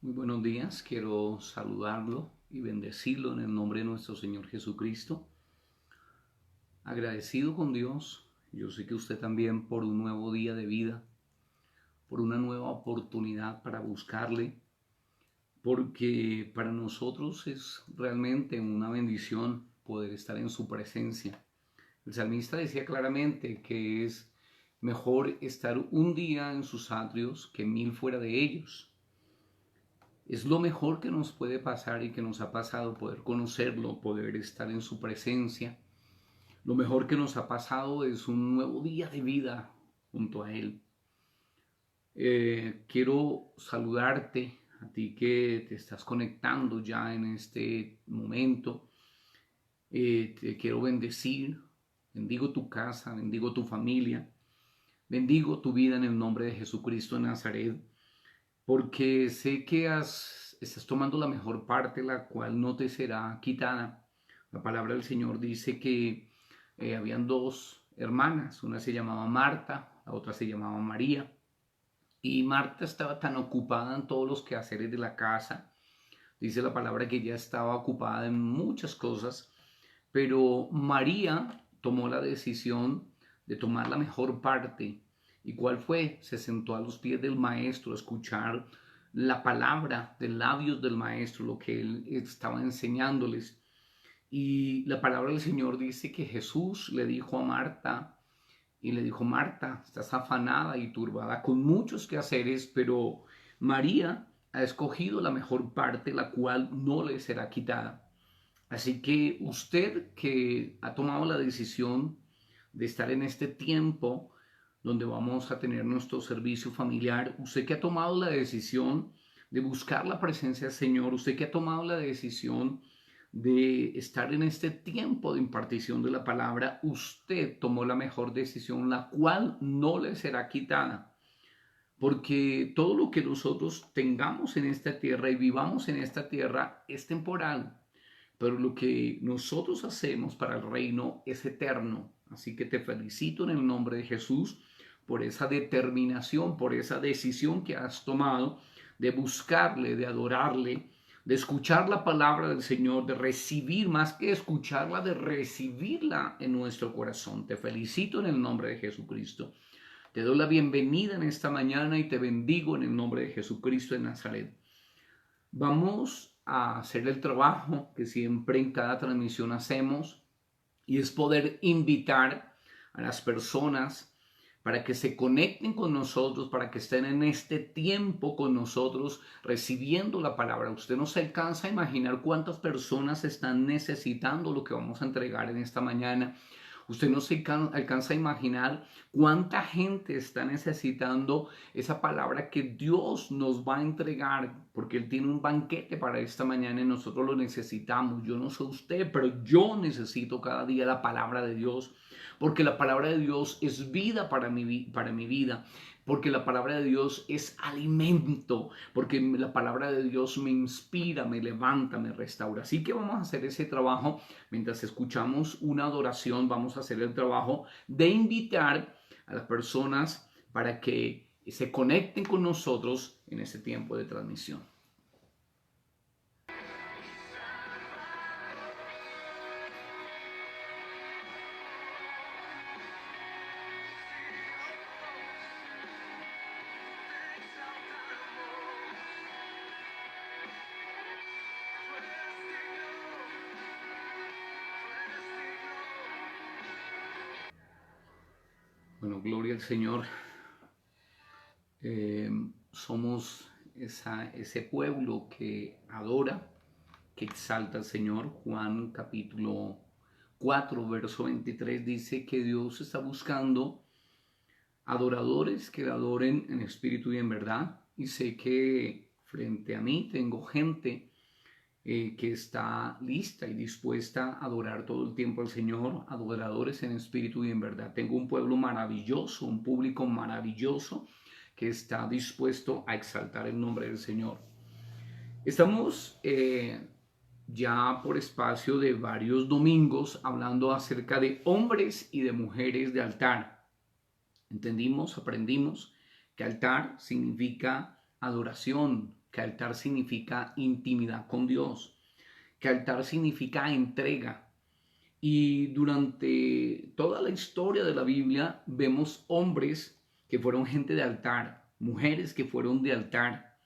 Muy buenos días, quiero saludarlo y bendecirlo en el nombre de nuestro Señor Jesucristo. Agradecido con Dios, yo sé que usted también por un nuevo día de vida, por una nueva oportunidad para buscarle, porque para nosotros es realmente una bendición poder estar en su presencia. El salmista decía claramente que es mejor estar un día en sus atrios que mil fuera de ellos. Es lo mejor que nos puede pasar y que nos ha pasado poder conocerlo, poder estar en su presencia. Lo mejor que nos ha pasado es un nuevo día de vida junto a Él. Quiero saludarte a ti que te estás conectando ya en este momento. Te quiero bendecir. Bendigo tu casa, bendigo tu familia, bendigo tu vida en el nombre de Jesucristo de Nazaret, porque sé que estás tomando la mejor parte, la cual no te será quitada. La palabra del Señor dice que habían dos hermanas, una se llamaba Marta, la otra se llamaba María, y Marta estaba tan ocupada en todos los quehaceres de la casa, dice la palabra que ella estaba ocupada en muchas cosas, pero María tomó la decisión de tomar la mejor parte. ¿Y cuál fue? Se sentó a los pies del maestro a escuchar la palabra de labios del maestro, lo que él estaba enseñándoles. Y la palabra del Señor dice que Jesús le dijo a Marta, y le dijo: Marta, estás afanada y turbada con muchos quehaceres, pero María ha escogido la mejor parte, la cual no le será quitada. Así que usted que ha tomado la decisión de estar en este tiempo donde vamos a tener nuestro servicio familiar, usted que ha tomado la decisión de buscar la presencia del Señor, usted que ha tomado la decisión de estar en este tiempo de impartición de la palabra, usted tomó la mejor decisión, la cual no le será quitada. Porque todo lo que nosotros tengamos en esta tierra y vivamos en esta tierra es temporal, pero lo que nosotros hacemos para el reino es eterno. Así que te felicito en el nombre de Jesús por esa determinación, por esa decisión que has tomado de buscarle, de adorarle, de escuchar la palabra del Señor, de recibir, más que escucharla, de recibirla en nuestro corazón. Te felicito en el nombre de Jesucristo. Te doy la bienvenida en esta mañana y te bendigo en el nombre de Jesucristo de Nazaret. Vamos a hacer el trabajo que siempre en cada transmisión hacemos, y es poder invitar a las personas para que se conecten con nosotros, para que estén en este tiempo con nosotros recibiendo la palabra. Usted no se alcanza a imaginar cuántas personas están necesitando lo que vamos a entregar en esta mañana. Usted no se alcanza a imaginar cuánta gente está necesitando esa palabra que Dios nos va a entregar, porque Él tiene un banquete para esta mañana y nosotros lo necesitamos. Yo no sé usted, pero yo necesito cada día la palabra de Dios, porque la palabra de Dios es vida para mi vida, porque la palabra de Dios es alimento, porque la palabra de Dios me inspira, me levanta, me restaura. Así que vamos a hacer ese trabajo. Mientras escuchamos una adoración, vamos a hacer el trabajo de invitar a las personas para que se conecten con nosotros en este tiempo de transmisión. Bueno, gloria al Señor. Eh, Somos ese pueblo que adora, que exalta al Señor. Juan capítulo 4, verso 23 dice que Dios está buscando adoradores que le adoren en espíritu y en verdad. Y sé que frente a mí tengo gente que está lista y dispuesta a adorar todo el tiempo al Señor, adoradores en espíritu y en verdad. Tengo un pueblo maravilloso, un público maravilloso que está dispuesto a exaltar el nombre del Señor. Estamos ya por espacio de varios domingos hablando acerca de hombres y de mujeres de altar. Entendimos, aprendimos que altar significa adoración, que altar significa intimidad con Dios, que altar significa entrega. Y durante toda la historia de la Biblia vemos hombres que fueron gente de altar, mujeres que fueron de altar,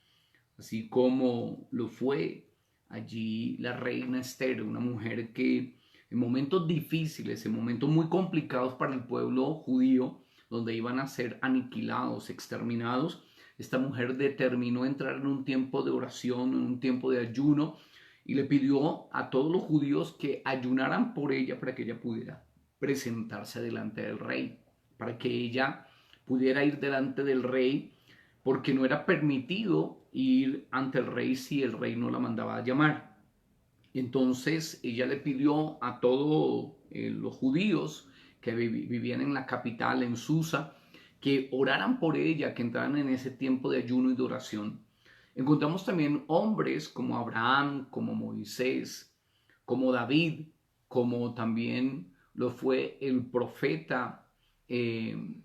así como lo fue allí la reina Esther, una mujer que en momentos difíciles, en momentos muy complicados para el pueblo judío, donde iban a ser aniquilados, exterminados, esta mujer determinó entrar en un tiempo de oración, en un tiempo de ayuno, y le pidió a todos los judíos que ayunaran por ella para que ella pudiera presentarse delante del rey, para que ella pudiera ir delante del rey, porque no era permitido ir ante el rey si el rey no la mandaba a llamar. Entonces ella le pidió a todos los judíos que vivían en la capital, en Susa, que oraran por ella, que entraran en ese tiempo de ayuno y de oración. Encontramos también hombres como Abraham, como Moisés, como David, como también lo fue el profeta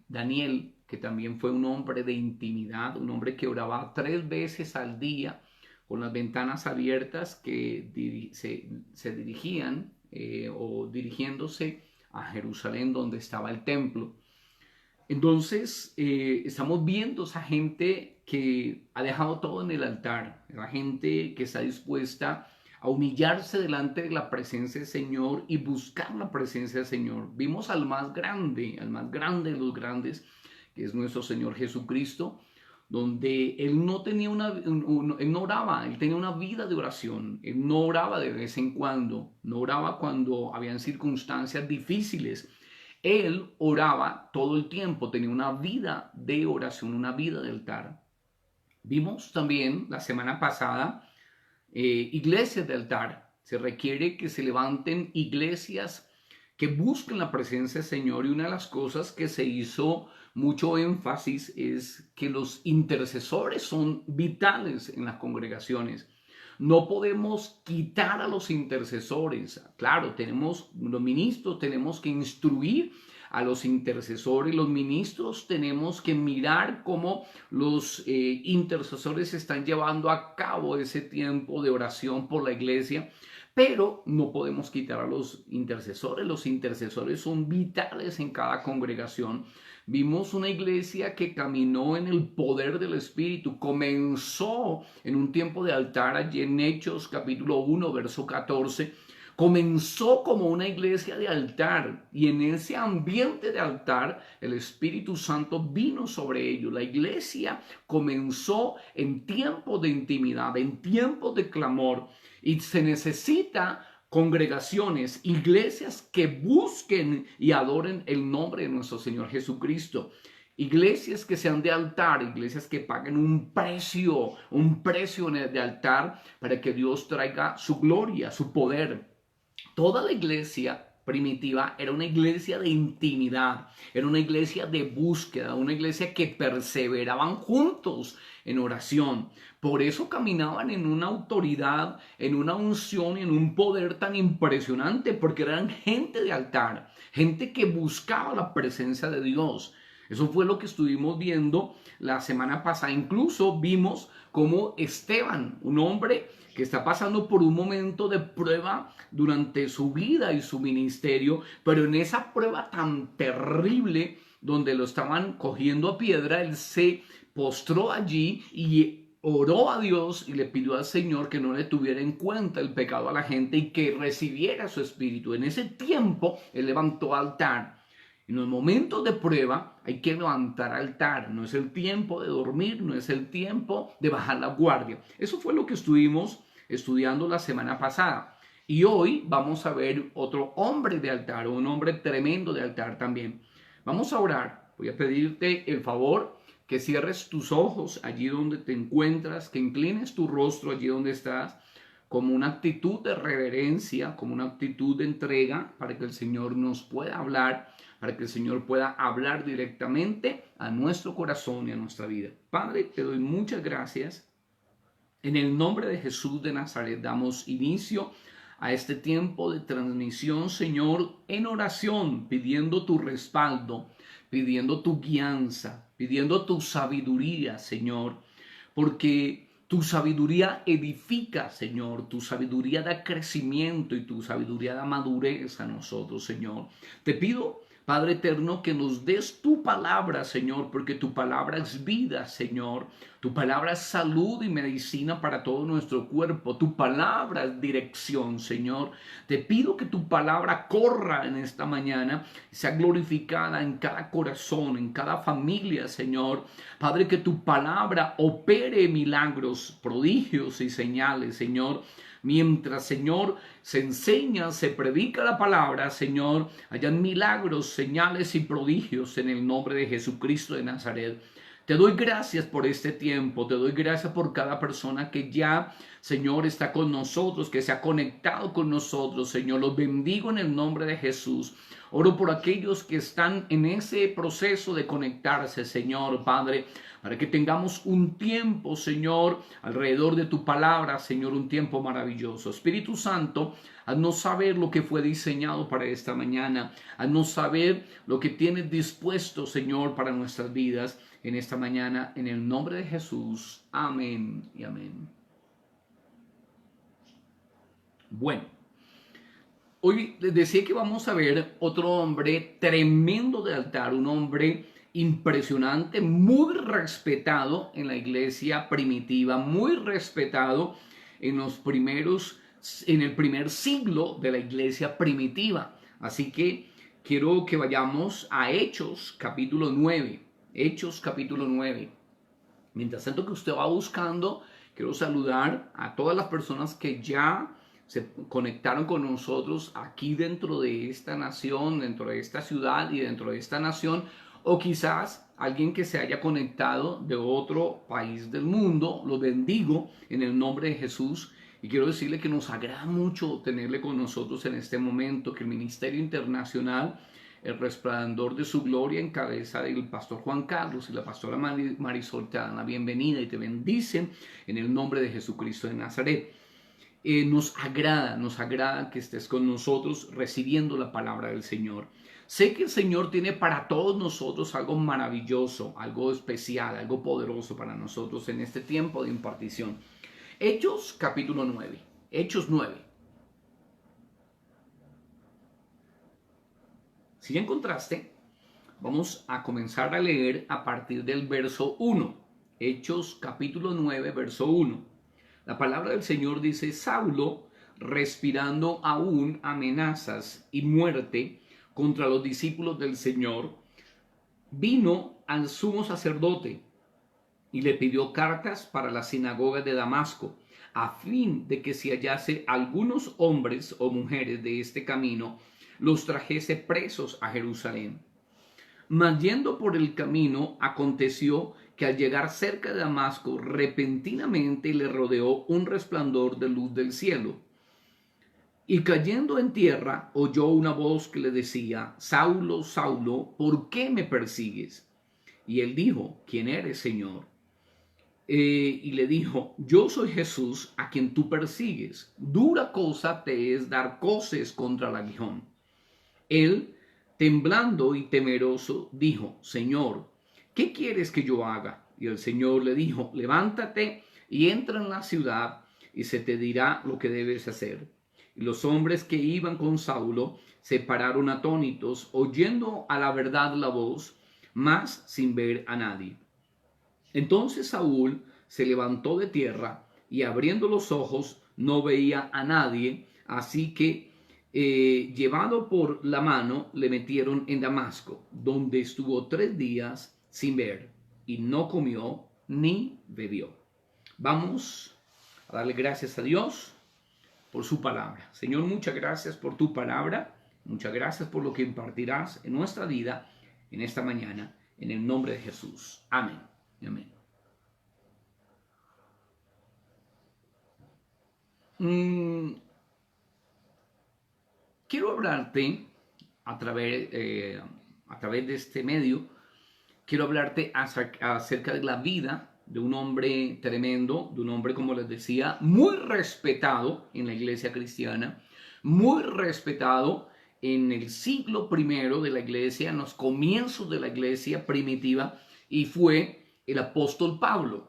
Daniel, que también fue un hombre de intimidad, un hombre que oraba 3 veces al día con las ventanas abiertas, que se dirigían o dirigiéndose a Jerusalén, donde estaba el templo. Entonces, estamos viendo esa gente que ha dejado todo en el altar, la gente que está dispuesta a humillarse delante de la presencia del Señor y buscar la presencia del Señor. Vimos al más grande de los grandes, que es nuestro Señor Jesucristo, donde él no tenía él no oraba, él tenía una vida de oración. Él no oraba de vez en cuando, no oraba cuando habían circunstancias difíciles. Él oraba todo el tiempo, tenía una vida de oración, una vida de altar. Vimos también la semana pasada iglesias de altar. Se requiere que se levanten iglesias que busquen la presencia del Señor, y una de las cosas que se hizo mucho énfasis es que los intercesores son vitales en las congregaciones. No podemos quitar a los intercesores. Claro, los ministros tenemos que instruir a los intercesores. Los ministros tenemos que mirar cómo los intercesores están llevando a cabo ese tiempo de oración por la iglesia. Pero no podemos quitar a los intercesores. Los intercesores son vitales en cada congregación. Vimos una iglesia que caminó en el poder del Espíritu. Comenzó en un tiempo de altar allí en Hechos capítulo 1, verso 14. Comenzó como una iglesia de altar, y en ese ambiente de altar el Espíritu Santo vino sobre ellos. La iglesia comenzó en tiempos de intimidad, en tiempos de clamor, y se necesita congregaciones, iglesias que busquen y adoren el nombre de nuestro Señor Jesucristo. Iglesias que sean de altar, iglesias que paguen un precio de altar para que Dios traiga su gloria, su poder. Toda la iglesia primitiva era una iglesia de intimidad, era una iglesia de búsqueda, una iglesia que perseveraban juntos en oración. Por eso caminaban en una autoridad, en una unción y en un poder tan impresionante, porque eran gente de altar, gente que buscaba la presencia de Dios. Eso fue lo que estuvimos viendo la semana pasada. Incluso vimos cómo Esteban, un hombre que está pasando por un momento de prueba durante su vida y su ministerio, pero en esa prueba tan terrible donde lo estaban cogiendo a piedra, él se postró allí y oró a Dios y le pidió al Señor que no le tuviera en cuenta el pecado a la gente y que recibiera su espíritu. En ese tiempo él levantó altar. En los momentos de prueba hay que levantar altar. No es el tiempo de dormir, no es el tiempo de bajar la guardia. Eso fue lo que estuvimos estudiando la semana pasada. Y hoy vamos a ver otro hombre de altar, un hombre tremendo de altar también. Vamos a orar. Voy a pedirte el favor que cierres tus ojos allí donde te encuentras, que inclines tu rostro allí donde estás, como una actitud de reverencia, como una actitud de entrega, para que el Señor nos pueda hablar, para que el Señor pueda hablar directamente a nuestro corazón y a nuestra vida. Padre, te doy muchas gracias. En el nombre de Jesús de Nazaret damos inicio a este tiempo de transmisión, Señor, en oración, pidiendo tu respaldo, pidiendo tu guianza, pidiendo tu sabiduría, Señor, porque tu sabiduría edifica, Señor, tu sabiduría da crecimiento y tu sabiduría da madurez a nosotros, Señor. Te pido, Padre eterno, que nos des tu palabra, Señor, porque tu palabra es vida, Señor. Tu palabra es salud y medicina para todo nuestro cuerpo. Tu palabra es dirección, Señor. Te pido que tu palabra corra en esta mañana, sea glorificada en cada corazón, en cada familia, Señor. Padre, que tu palabra opere milagros, prodigios y señales, Señor. Mientras, Señor, se enseña, se predica la palabra, Señor, hayan milagros, señales y prodigios en el nombre de Jesucristo de Nazaret. Te doy gracias por este tiempo, te doy gracias por cada persona que ya, Señor, está con nosotros, que se ha conectado con nosotros, Señor. Los bendigo en el nombre de Jesús. Oro por aquellos que están en ese proceso de conectarse, Señor, Padre, para que tengamos un tiempo, Señor, alrededor de tu palabra, Señor, un tiempo maravilloso. Espíritu Santo, haznos saber lo que fue diseñado para esta mañana, haznos saber lo que tienes dispuesto, Señor, para nuestras vidas en esta mañana, en el nombre de Jesús. Amén y amén. Bueno, hoy les decía que vamos a ver otro hombre tremendo de altar, un hombre impresionante, muy respetado en la iglesia primitiva, muy respetado en el primer siglo de la iglesia primitiva. Así que quiero que vayamos a Hechos capítulo 9. Hechos capítulo 9. Mientras tanto que usted va buscando, quiero saludar a todas las personas que ya se conectaron con nosotros aquí dentro de esta nación, dentro de esta ciudad y dentro de esta nación, o quizás alguien que se haya conectado de otro país del mundo. Los bendigo en el nombre de Jesús y quiero decirle que nos agrada mucho tenerle con nosotros en este momento, que el Ministerio Internacional, el Resplandor de su Gloria, en cabeza del pastor Juan Carlos y la pastora Marisol, te dan la bienvenida y te bendicen en el nombre de Jesucristo de Nazaret. Nos agrada que estés con nosotros recibiendo la palabra del Señor. Sé que el Señor tiene para todos nosotros algo maravilloso, algo especial, algo poderoso para nosotros en este tiempo de impartición. Hechos capítulo 9. Hechos 9. Si ya encontraste, vamos a comenzar a leer a partir del verso 1. Hechos capítulo 9, verso 1. La palabra del Señor dice: Saulo, respirando aún amenazas y muerte contra los discípulos del Señor, vino al sumo sacerdote y le pidió cartas para la sinagoga de Damasco, a fin de que si hallase algunos hombres o mujeres de este camino, los trajese presos a Jerusalén. Mas yendo por el camino, aconteció que al llegar cerca de Damasco, repentinamente le rodeó un resplandor de luz del cielo. Y cayendo en tierra, oyó una voz que le decía: Saulo, Saulo, ¿por qué me persigues? Y él dijo: ¿Quién eres, Señor? Y le dijo: Yo soy Jesús, a quien tú persigues. Dura cosa te es dar coces contra el aguijón. Él, temblando y temeroso, dijo: Señor, ¿qué quieres que yo haga? Y el Señor le dijo: Levántate y entra en la ciudad, y se te dirá lo que debes hacer. Y los hombres que iban con Saulo se pararon atónitos, oyendo a la verdad la voz, mas sin ver a nadie. Entonces Saúl se levantó de tierra, y abriendo los ojos no veía a nadie, así que llevado por la mano, le metieron en Damasco, donde estuvo 3 días sin ver, y no comió ni bebió. Vamos a darle gracias a Dios por su palabra. Señor, muchas gracias por tu palabra, muchas gracias por lo que impartirás en nuestra vida en esta mañana, en el nombre de Jesús. Amén. Amén. Quiero hablarte a través de este medio, quiero hablarte acerca de la vida de un hombre tremendo, de un hombre, como les decía, muy respetado en la iglesia cristiana, muy respetado en el siglo primero de la iglesia, en los comienzos de la iglesia primitiva, y fue el apóstol Pablo.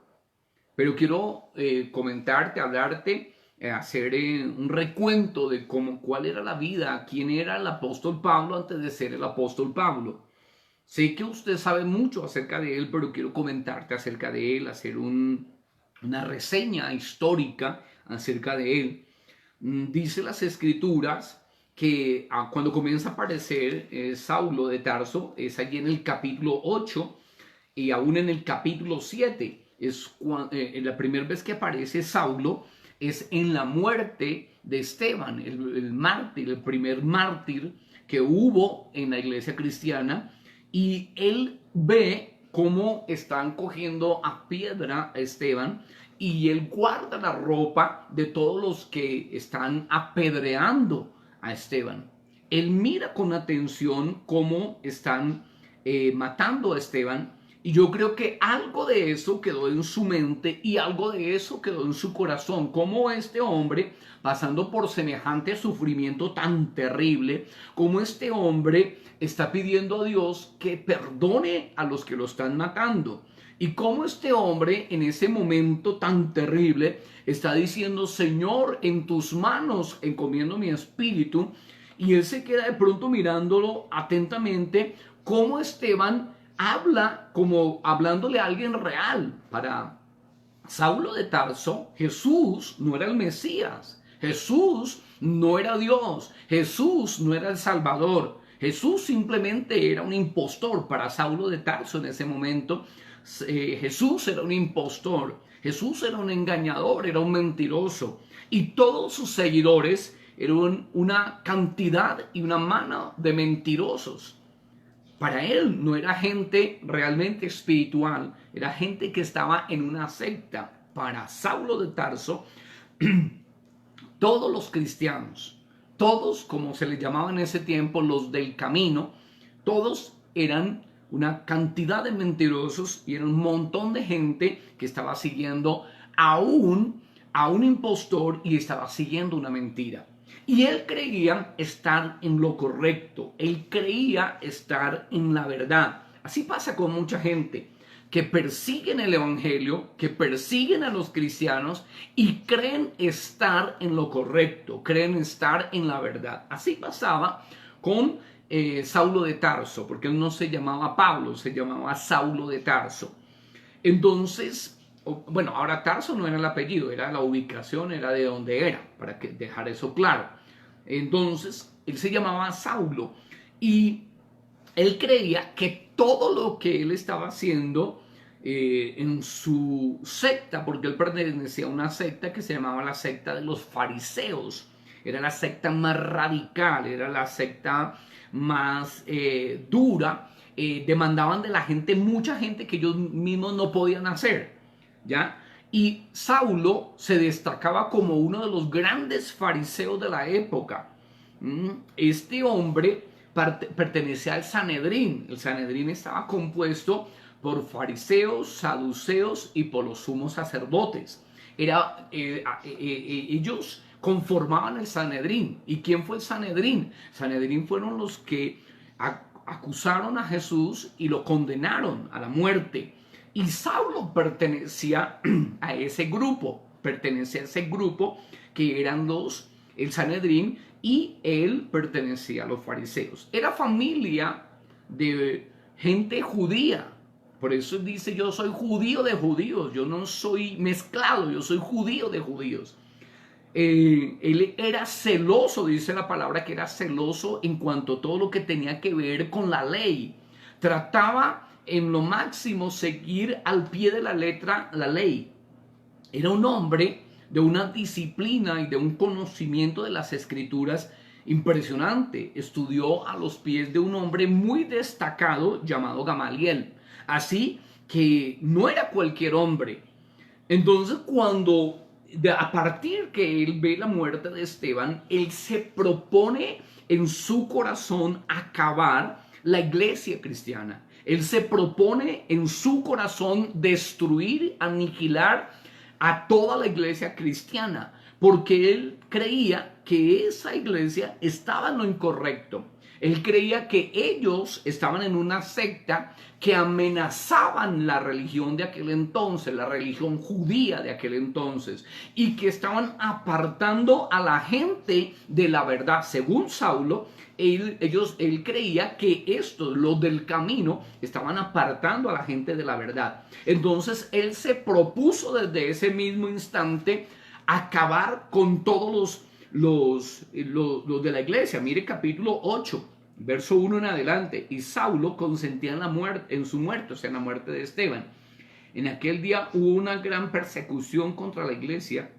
pero quiero comentarte, hablarte, hacer un recuento de cuál era la vida, quién era el apóstol Pablo antes de ser el apóstol Pablo. Sé que usted sabe mucho acerca de él, pero quiero comentarte acerca de él, hacer una reseña histórica acerca de él. Dice las escrituras que cuando comienza a aparecer Saulo de Tarso, es allí en el capítulo 8 y aún en el capítulo 7. La primera vez que aparece Saulo es en la muerte de Esteban, el mártir, el primer mártir que hubo en la iglesia cristiana, y él ve cómo están cogiendo a piedra a Esteban, y él guarda la ropa de todos los que están apedreando a Esteban. Él mira con atención cómo están matando a Esteban, y yo creo que algo de eso quedó en su mente y algo de eso quedó en su corazón. Cómo este hombre, pasando por semejante sufrimiento tan terrible, cómo este hombre está pidiendo a Dios que perdone a los que lo están matando. Y cómo este hombre en ese momento tan terrible está diciendo: Señor, en tus manos encomiendo mi espíritu. Y él se queda de pronto mirándolo atentamente, cómo Esteban habla como hablándole a alguien real. Para Saulo de Tarso, Jesús no era el Mesías, Jesús no era Dios, Jesús no era el Salvador, Jesús simplemente era un impostor. Para Saulo de Tarso en ese momento, Jesús era un impostor, Jesús era un engañador, era un mentiroso, y todos sus seguidores eran una cantidad y una mano de mentirosos. Para él no era gente realmente espiritual, era gente que estaba en una secta. Para Saulo de Tarso, todos los cristianos, todos, como se les llamaba en ese tiempo, los del camino, todos eran una cantidad de mentirosos, y era un montón de gente que estaba siguiendo a un impostor y estaba siguiendo una mentira. Y él creía estar en lo correcto, él creía estar en la verdad. Así pasa con mucha gente que persiguen el evangelio, que persiguen a los cristianos y creen estar en lo correcto, creen estar en la verdad. Así pasaba con Saulo de Tarso, porque él no se llamaba Pablo, se llamaba Saulo de Tarso. Entonces, bueno, ahora Tarso no era el apellido, era la ubicación, era de donde era, para dejar eso claro. Entonces, él se llamaba Saulo, y él creía que todo lo que él estaba haciendo en su secta, porque él pertenecía a una secta que se llamaba la secta de los fariseos, era la secta más radical, era la secta más dura, demandaban de la gente mucha gente que ellos mismos no podían hacer, ¿ya? Y Saulo se destacaba como uno de los grandes fariseos de la época. Este hombre pertenecía al Sanedrín. El Sanedrín estaba compuesto por fariseos, saduceos y por los sumos sacerdotes. Ellos conformaban el Sanedrín. ¿Y quién fue el Sanedrín? Sanedrín fueron los que acusaron a Jesús y lo condenaron a la muerte. Y Saulo pertenecía a ese grupo, que eran el Sanedrín, y él pertenecía a los fariseos. Era familia de gente judía. Por eso dice: yo soy judío de judíos, yo no soy mezclado, yo soy judío de judíos. Él era celoso, dice la palabra que era celoso en cuanto a todo lo que tenía que ver con la ley. Trataba en lo máximo seguir al pie de la letra la ley. Era un hombre de una disciplina y de un conocimiento de las escrituras impresionante. Estudió a los pies de un hombre muy destacado llamado Gamaliel. Así que no era cualquier hombre. Entonces, a partir que él ve la muerte de Esteban, él se propone en su corazón acabar la iglesia cristiana. Él se propone en su corazón destruir, aniquilar a toda la iglesia cristiana, porque él creía que esa iglesia estaba en lo incorrecto. Él creía que ellos estaban en una secta que amenazaban la religión de aquel entonces, la religión judía de aquel entonces, y que estaban apartando a la gente de la verdad. Según Saulo, él creía que estos, los del camino, estaban apartando a la gente de la verdad. Entonces él se propuso desde ese mismo instante acabar con todos los de la iglesia. Mire capítulo 8, verso 1 en adelante. Y Saulo consentía en su muerte, o sea, en la muerte de Esteban. En aquel día hubo una gran persecución contra la iglesia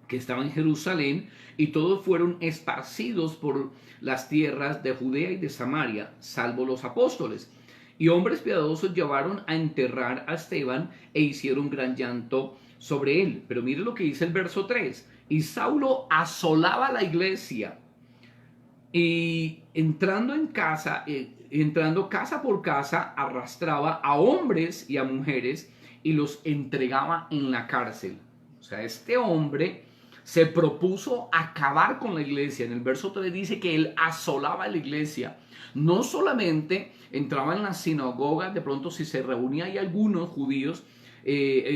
que estaba en Jerusalén, y todos fueron esparcidos por las tierras de Judea y de Samaria, salvo los apóstoles. Y hombres piadosos llevaron a enterrar a Esteban e hicieron gran llanto sobre él. Pero mire lo que dice el verso 3. Y Saulo asolaba la iglesia y entrando casa por casa, arrastraba a hombres y a mujeres y los entregaba en la cárcel. O sea, este hombre se propuso acabar con la iglesia. En el verso 3 dice que él asolaba la iglesia. No solamente entraba en las sinagogas, de pronto si se reunía ahí algunos judíos,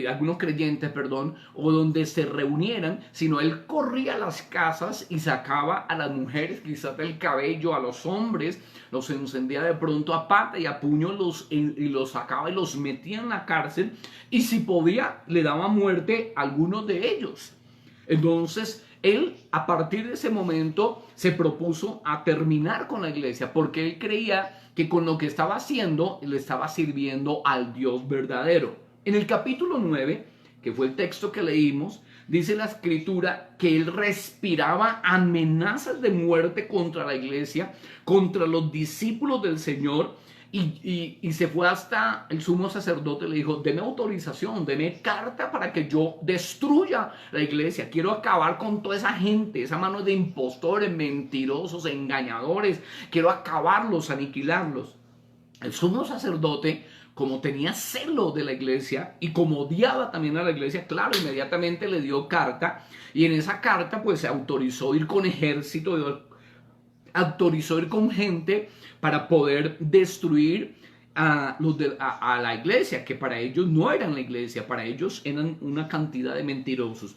algunos creyentes, perdón, o donde se reunieran, sino él corría a las casas y sacaba a las mujeres quizás del cabello, a los hombres, los encendía de pronto a pata y a puño y los sacaba y los metía en la cárcel, y si podía le daba muerte a algunos de ellos. Entonces él, a partir de ese momento, se propuso a terminar con la iglesia, porque él creía que con lo que estaba haciendo le estaba sirviendo al Dios verdadero. En el capítulo 9, que fue el texto que leímos, dice la escritura que él respiraba amenazas de muerte contra la iglesia, contra los discípulos del Señor, y se fue hasta el sumo sacerdote. Le dijo: deme autorización, deme carta para que yo destruya la iglesia. Quiero acabar con toda esa gente, esa mano de impostores, mentirosos, engañadores. Quiero acabarlos, aniquilarlos. El sumo sacerdote, como tenía celo de la iglesia y como odiaba también a la iglesia, claro, inmediatamente le dio carta, y en esa carta pues se autorizó ir con ejército, autorizó ir con gente para poder destruir a la iglesia, que para ellos no eran la iglesia, para ellos eran una cantidad de mentirosos.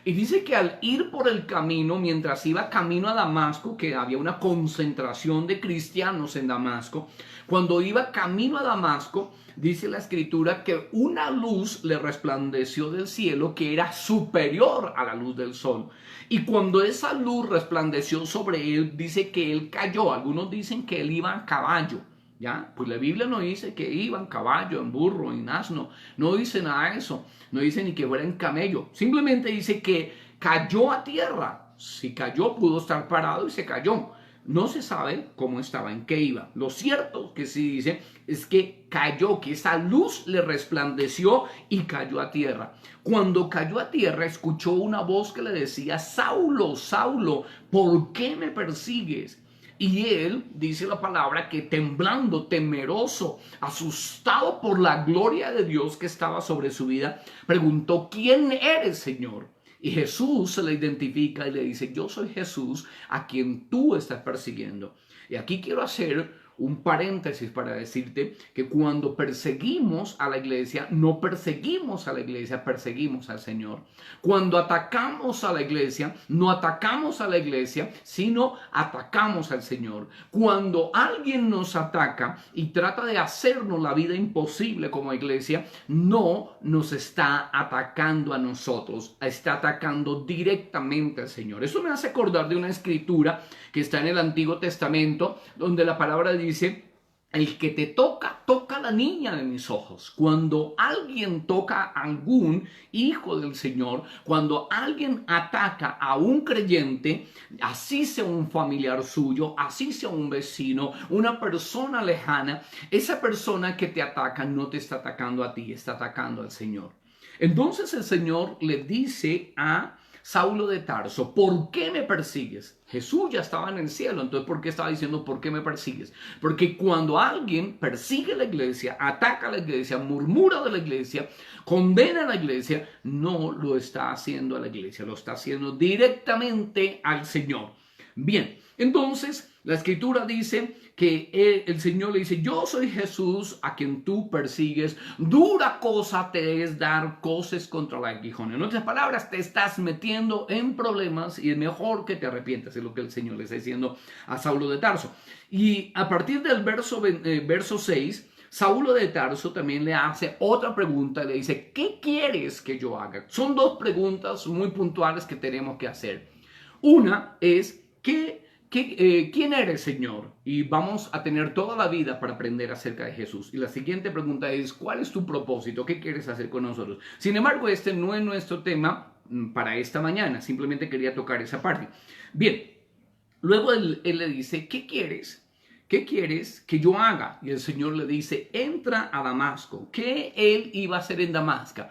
Y dice que al ir por el camino, mientras iba camino a Damasco, que había una concentración de cristianos en Damasco, cuando iba camino a Damasco, dice la escritura que una luz le resplandeció del cielo que era superior a la luz del sol. Y cuando esa luz resplandeció sobre él, dice que él cayó. Algunos dicen que él iba a caballo. ¿Ya? Pues la Biblia no dice que iba en caballo, en burro, en asno. No dice nada de eso. No dice ni que fuera en camello. Simplemente dice que cayó a tierra. Si cayó, pudo estar parado y se cayó. No se sabe cómo estaba, en qué iba. Lo cierto que sí dice es que cayó, que esa luz le resplandeció y cayó a tierra. Cuando cayó a tierra, escuchó una voz que le decía: Saulo, Saulo, ¿por qué me persigues? Y él, dice la palabra, que temblando, temeroso, asustado por la gloria de Dios que estaba sobre su vida, preguntó: ¿quién eres, Señor? Y Jesús se le identifica y le dice: yo soy Jesús a quien tú estás persiguiendo. Y aquí quiero hacer un paréntesis para decirte que cuando perseguimos a la iglesia, no perseguimos a la iglesia, perseguimos al Señor. Cuando atacamos a la iglesia, no atacamos a la iglesia, sino atacamos al Señor. Cuando alguien nos ataca y trata de hacernos la vida imposible como iglesia, no nos está atacando a nosotros, está atacando directamente al Señor. Eso me hace acordar de una escritura que está en el Antiguo Testamento, donde la palabra dice: el que te toca, toca a la niña de mis ojos. Cuando alguien toca a algún hijo del Señor, cuando alguien ataca a un creyente, así sea un familiar suyo, así sea un vecino, una persona lejana, esa persona que te ataca no te está atacando a ti, está atacando al Señor. Entonces el Señor le dice a Saulo de Tarso: ¿por qué me persigues? Jesús ya estaba en el cielo, entonces ¿por qué estaba diciendo por qué me persigues? Porque cuando alguien persigue a la iglesia, ataca a la iglesia, murmura de la iglesia, condena a la iglesia, no lo está haciendo a la iglesia, lo está haciendo directamente al Señor. Bien, entonces la escritura dice que el Señor le dice, yo soy Jesús a quien tú persigues, dura cosa te es dar coces contra el aguijón. En otras palabras, te estás metiendo en problemas y es mejor que te arrepientas, es lo que el Señor le está diciendo a Saulo de Tarso. Y a partir del verso 6, Saulo de Tarso también le hace otra pregunta y le dice, ¿qué quieres que yo haga? Son dos preguntas muy puntuales que tenemos que hacer. Una es, ¿quién eres, Señor? Y vamos a tener toda la vida para aprender acerca de Jesús. Y la siguiente pregunta es, ¿cuál es tu propósito? ¿Qué quieres hacer con nosotros? Sin embargo, este no es nuestro tema para esta mañana. Simplemente quería tocar esa parte. Bien, luego él le dice, ¿qué quieres? ¿Qué quieres que yo haga? Y el Señor le dice, entra a Damasco. ¿Qué él iba a hacer en Damasco?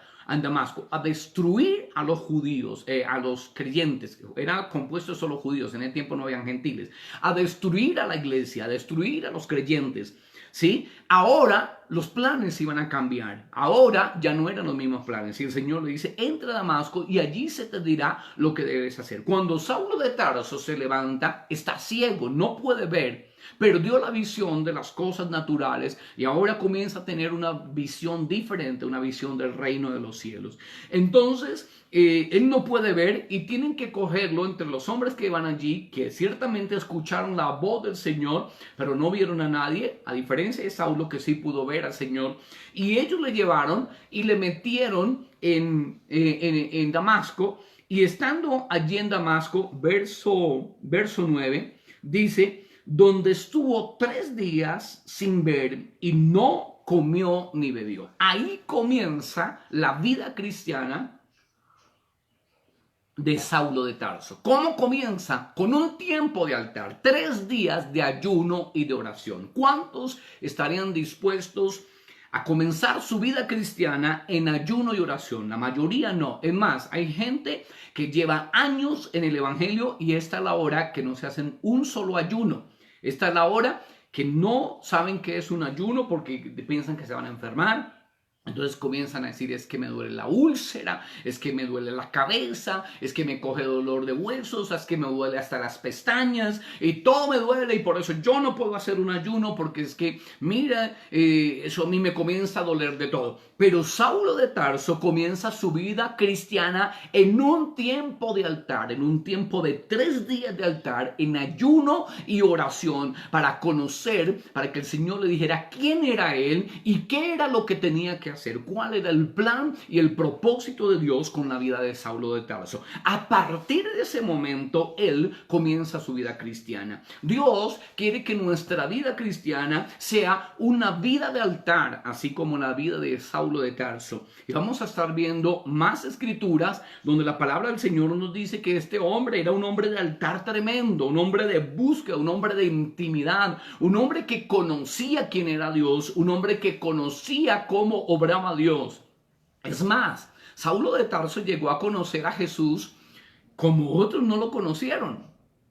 A destruir a los judíos, a los creyentes. Era compuesto solo judíos, en el tiempo no habían gentiles. A destruir a la iglesia, a destruir a los creyentes. ¿Sí? Ahora los planes iban a cambiar. Ahora ya no eran los mismos planes. Y el Señor le dice, entra a Damasco y allí se te dirá lo que debes hacer. Cuando Saulo de Tarso se levanta, está ciego, no puede ver. Perdió la visión de las cosas naturales y ahora comienza a tener una visión diferente, una visión del reino de los cielos. Entonces, él no puede ver y tienen que cogerlo entre los hombres que van allí, que ciertamente escucharon la voz del Señor, pero no vieron a nadie, a diferencia de Saulo que sí pudo ver al Señor. Y ellos le llevaron y le metieron en Damasco. Y estando allí en Damasco, verso 9, dice, donde estuvo 3 días sin ver y no comió ni bebió. Ahí comienza la vida cristiana de Saulo de Tarso. ¿Cómo comienza? Con un tiempo de altar, 3 días de ayuno y de oración. ¿Cuántos estarían dispuestos a comenzar su vida cristiana en ayuno y oración? La mayoría no. Es más, hay gente que lleva años en el evangelio y esta es la hora que no se hacen un solo ayuno. Esta es la hora que no saben qué es un ayuno porque piensan que se van a enfermar. Entonces comienzan a decir, es que me duele la úlcera, es que me duele la cabeza, es que me coge dolor de huesos, es que me duele hasta las pestañas y todo me duele y por eso yo no puedo hacer un ayuno porque es que, mira, eso a mí me comienza a doler de todo. Pero Saulo de Tarso comienza su vida cristiana en un tiempo de altar, en un tiempo de 3 días de altar, en ayuno y oración para conocer, para que el Señor le dijera quién era él y qué era lo que tenía que hacer, cuál era el plan y el propósito de Dios con la vida de Saulo de Tarso. A partir de ese momento, él comienza su vida cristiana. Dios quiere que nuestra vida cristiana sea una vida de altar, así como la vida de Saulo de Tarso. Y vamos a estar viendo más escrituras donde la palabra del Señor nos dice que este hombre era un hombre de altar tremendo, un hombre de búsqueda, un hombre de intimidad, un hombre que conocía quién era Dios, un hombre que conocía cómo obraba Dios. Es más, Saulo de Tarso llegó a conocer a Jesús como otros no lo conocieron.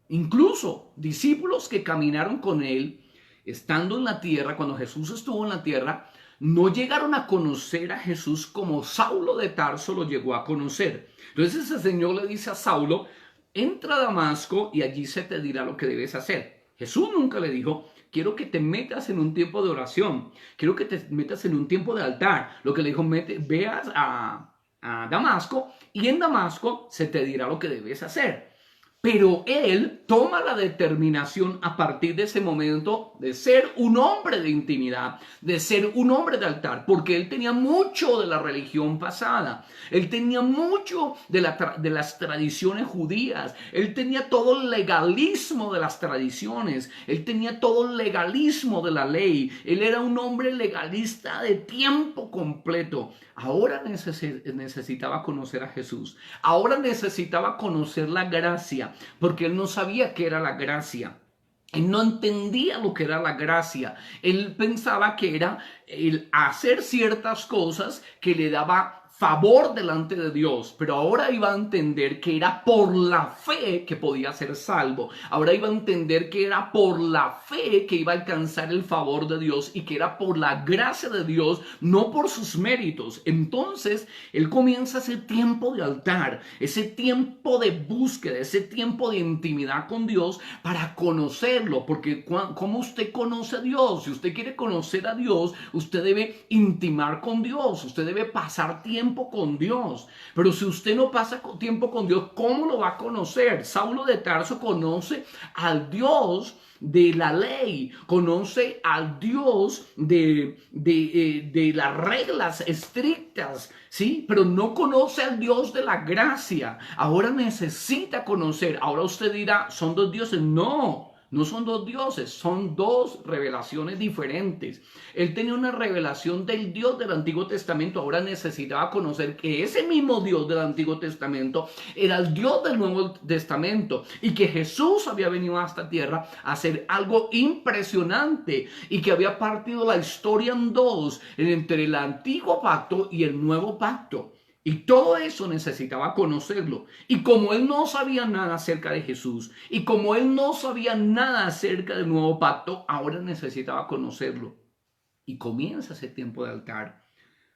Incluso discípulos que caminaron con él, estando en la tierra, cuando Jesús estuvo en la tierra, no llegaron a conocer a Jesús como Saulo de Tarso lo llegó a conocer. Entonces el Señor le dice a Saulo, entra a Damasco y allí se te dirá lo que debes hacer. Jesús nunca le dijo, quiero que te metas en un tiempo de oración, quiero que te metas en un tiempo de altar. Lo que le dijo, veas a Damasco y en Damasco se te dirá lo que debes hacer. Pero él toma la determinación a partir de ese momento de ser un hombre de intimidad, de ser un hombre de altar, porque él tenía mucho de la religión pasada, él tenía mucho de las tradiciones judías, él tenía todo el legalismo de las tradiciones, él tenía todo el legalismo de la ley, él era un hombre legalista de tiempo completo. Ahora necesitaba conocer a Jesús, ahora necesitaba conocer la gracia, porque él no sabía qué era la gracia. Él no entendía lo que era la gracia. Él pensaba que era el hacer ciertas cosas que le daba favor delante de Dios, pero ahora iba a entender que era por la fe que podía ser salvo. Ahora iba a entender que era por la fe que iba a alcanzar el favor de Dios y que era por la gracia de Dios, no por sus méritos. Entonces, él comienza ese tiempo de altar, ese tiempo de búsqueda, ese tiempo de intimidad con Dios para conocerlo, porque ¿cómo usted conoce a Dios? Si usted quiere conocer a Dios, usted debe intimar con Dios, usted debe pasar tiempo con Dios. Pero si usted no pasa tiempo con Dios, ¿cómo lo va a conocer? Saulo de Tarso conoce al Dios de la ley, conoce al Dios de las reglas estrictas, ¿sí? Pero no conoce al Dios de la gracia. Ahora necesita conocer. Ahora usted dirá, ¿son dos dioses? No. No son dos dioses, son dos revelaciones diferentes. Él tenía una revelación del Dios del Antiguo Testamento, ahora necesitaba conocer que ese mismo Dios del Antiguo Testamento era el Dios del Nuevo Testamento y que Jesús había venido a esta tierra a hacer algo impresionante y que había partido la historia en dos, entre el Antiguo Pacto y el Nuevo Pacto. Y todo eso necesitaba conocerlo. Y como él no sabía nada acerca de Jesús, y como él no sabía nada acerca del nuevo pacto, ahora necesitaba conocerlo. Y comienza ese tiempo de altar.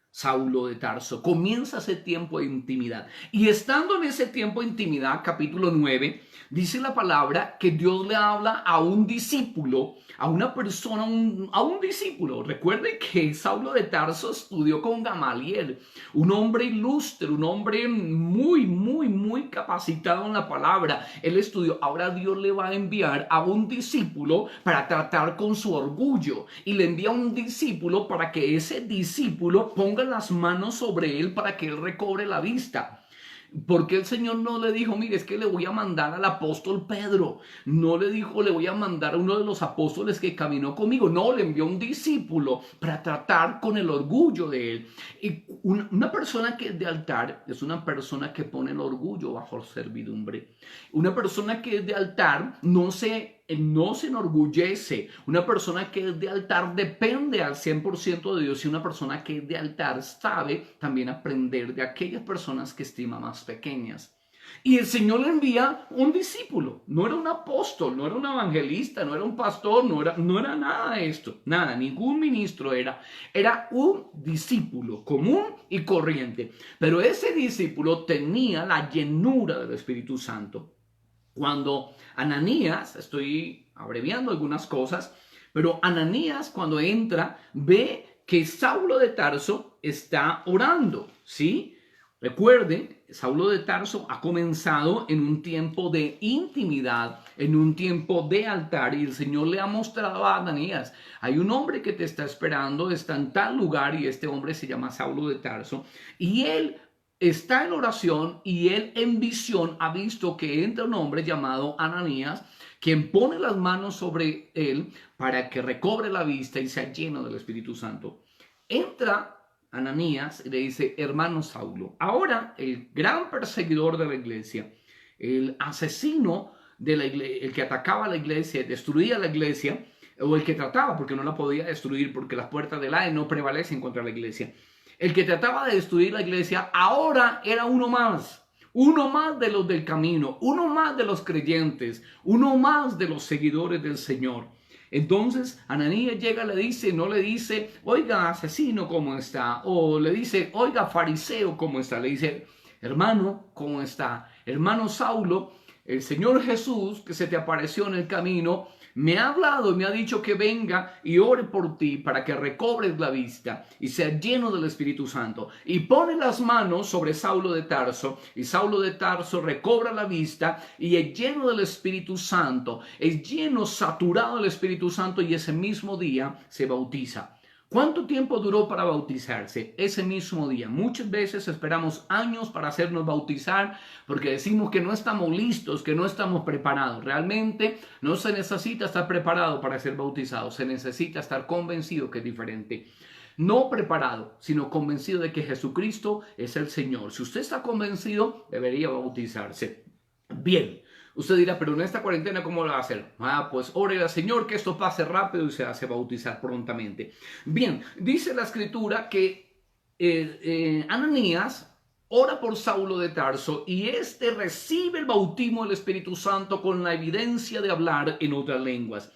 Saulo de Tarso, comienza ese tiempo de intimidad. Y estando en ese tiempo de intimidad, capítulo 9, dice la palabra que Dios le habla a un discípulo, a una persona, a un discípulo. Recuerde que Saulo de Tarso estudió con Gamaliel, un hombre ilustre, un hombre muy capacitado en la palabra. Él estudió. Ahora Dios le va a enviar a un discípulo para tratar con su orgullo. Y le envía a un discípulo para que ese discípulo ponga las manos sobre él para que él recobre la vista. Porque el Señor no le dijo, mire, es que le voy a mandar al apóstol Pedro. No le dijo, le voy a mandar a uno de los apóstoles que caminó conmigo. No, le envió un discípulo para tratar con el orgullo de él. Y una persona que es de altar es una persona que pone el orgullo bajo servidumbre. Una persona que es de altar no se enorgullece. Una persona que es de altar depende al 100% de Dios, y una persona que es de altar sabe también aprender de aquellas personas que estima más pequeñas. Y el Señor le envía un discípulo. No era un apóstol, no era un evangelista, no era un pastor, no era nada de esto. Nada, ningún ministro era. Era un discípulo común y corriente. Pero ese discípulo tenía la llenura del Espíritu Santo. Cuando Ananías, estoy abreviando algunas cosas, pero Ananías cuando entra ve que Saulo de Tarso está orando, ¿sí? Recuerden, Saulo de Tarso ha comenzado en un tiempo de intimidad, en un tiempo de altar, y el Señor le ha mostrado a Ananías, hay un hombre que te está esperando, está en tal lugar, y este hombre se llama Saulo de Tarso, y él está en oración y él en visión ha visto que entra un hombre llamado Ananías, quien pone las manos sobre él para que recobre la vista y sea lleno del Espíritu Santo. Entra Ananías y le dice, hermano Saulo, ahora el gran perseguidor de la iglesia, el asesino de la iglesia, el que atacaba la iglesia, destruía la iglesia, o el que trataba, porque no la podía destruir, porque las puertas del Hades no prevalecen contra la iglesia. El que trataba de destruir la iglesia ahora era uno más de los del camino, uno más de los creyentes, uno más de los seguidores del Señor. Entonces Ananías llega, le dice, no le dice, oiga asesino, ¿cómo está? O le dice, oiga fariseo, ¿cómo está? Le dice, hermano, ¿cómo está? Hermano Saulo, el Señor Jesús que se te apareció en el camino, me ha hablado y me ha dicho que venga y ore por ti para que recobres la vista y sea lleno del Espíritu Santo. Y pone las manos sobre Saulo de Tarso, y Saulo de Tarso recobra la vista y es lleno del Espíritu Santo, es lleno, saturado del Espíritu Santo, y ese mismo día se bautiza. ¿Cuánto tiempo duró para bautizarse? Ese mismo día. Muchas veces esperamos años para hacernos bautizar porque decimos que no estamos listos, que no estamos preparados. Realmente no se necesita estar preparado para ser bautizado. Se necesita estar convencido que es diferente. No preparado, sino convencido de que Jesucristo es el Señor. Si usted está convencido, debería bautizarse. Bien. Usted dirá, pero en esta cuarentena, ¿cómo lo va a hacer? Pues ore al Señor que esto pase rápido y se hace bautizar prontamente. Bien, dice la Escritura que Ananías ora por Saulo de Tarso y este recibe el bautismo del Espíritu Santo con la evidencia de hablar en otras lenguas.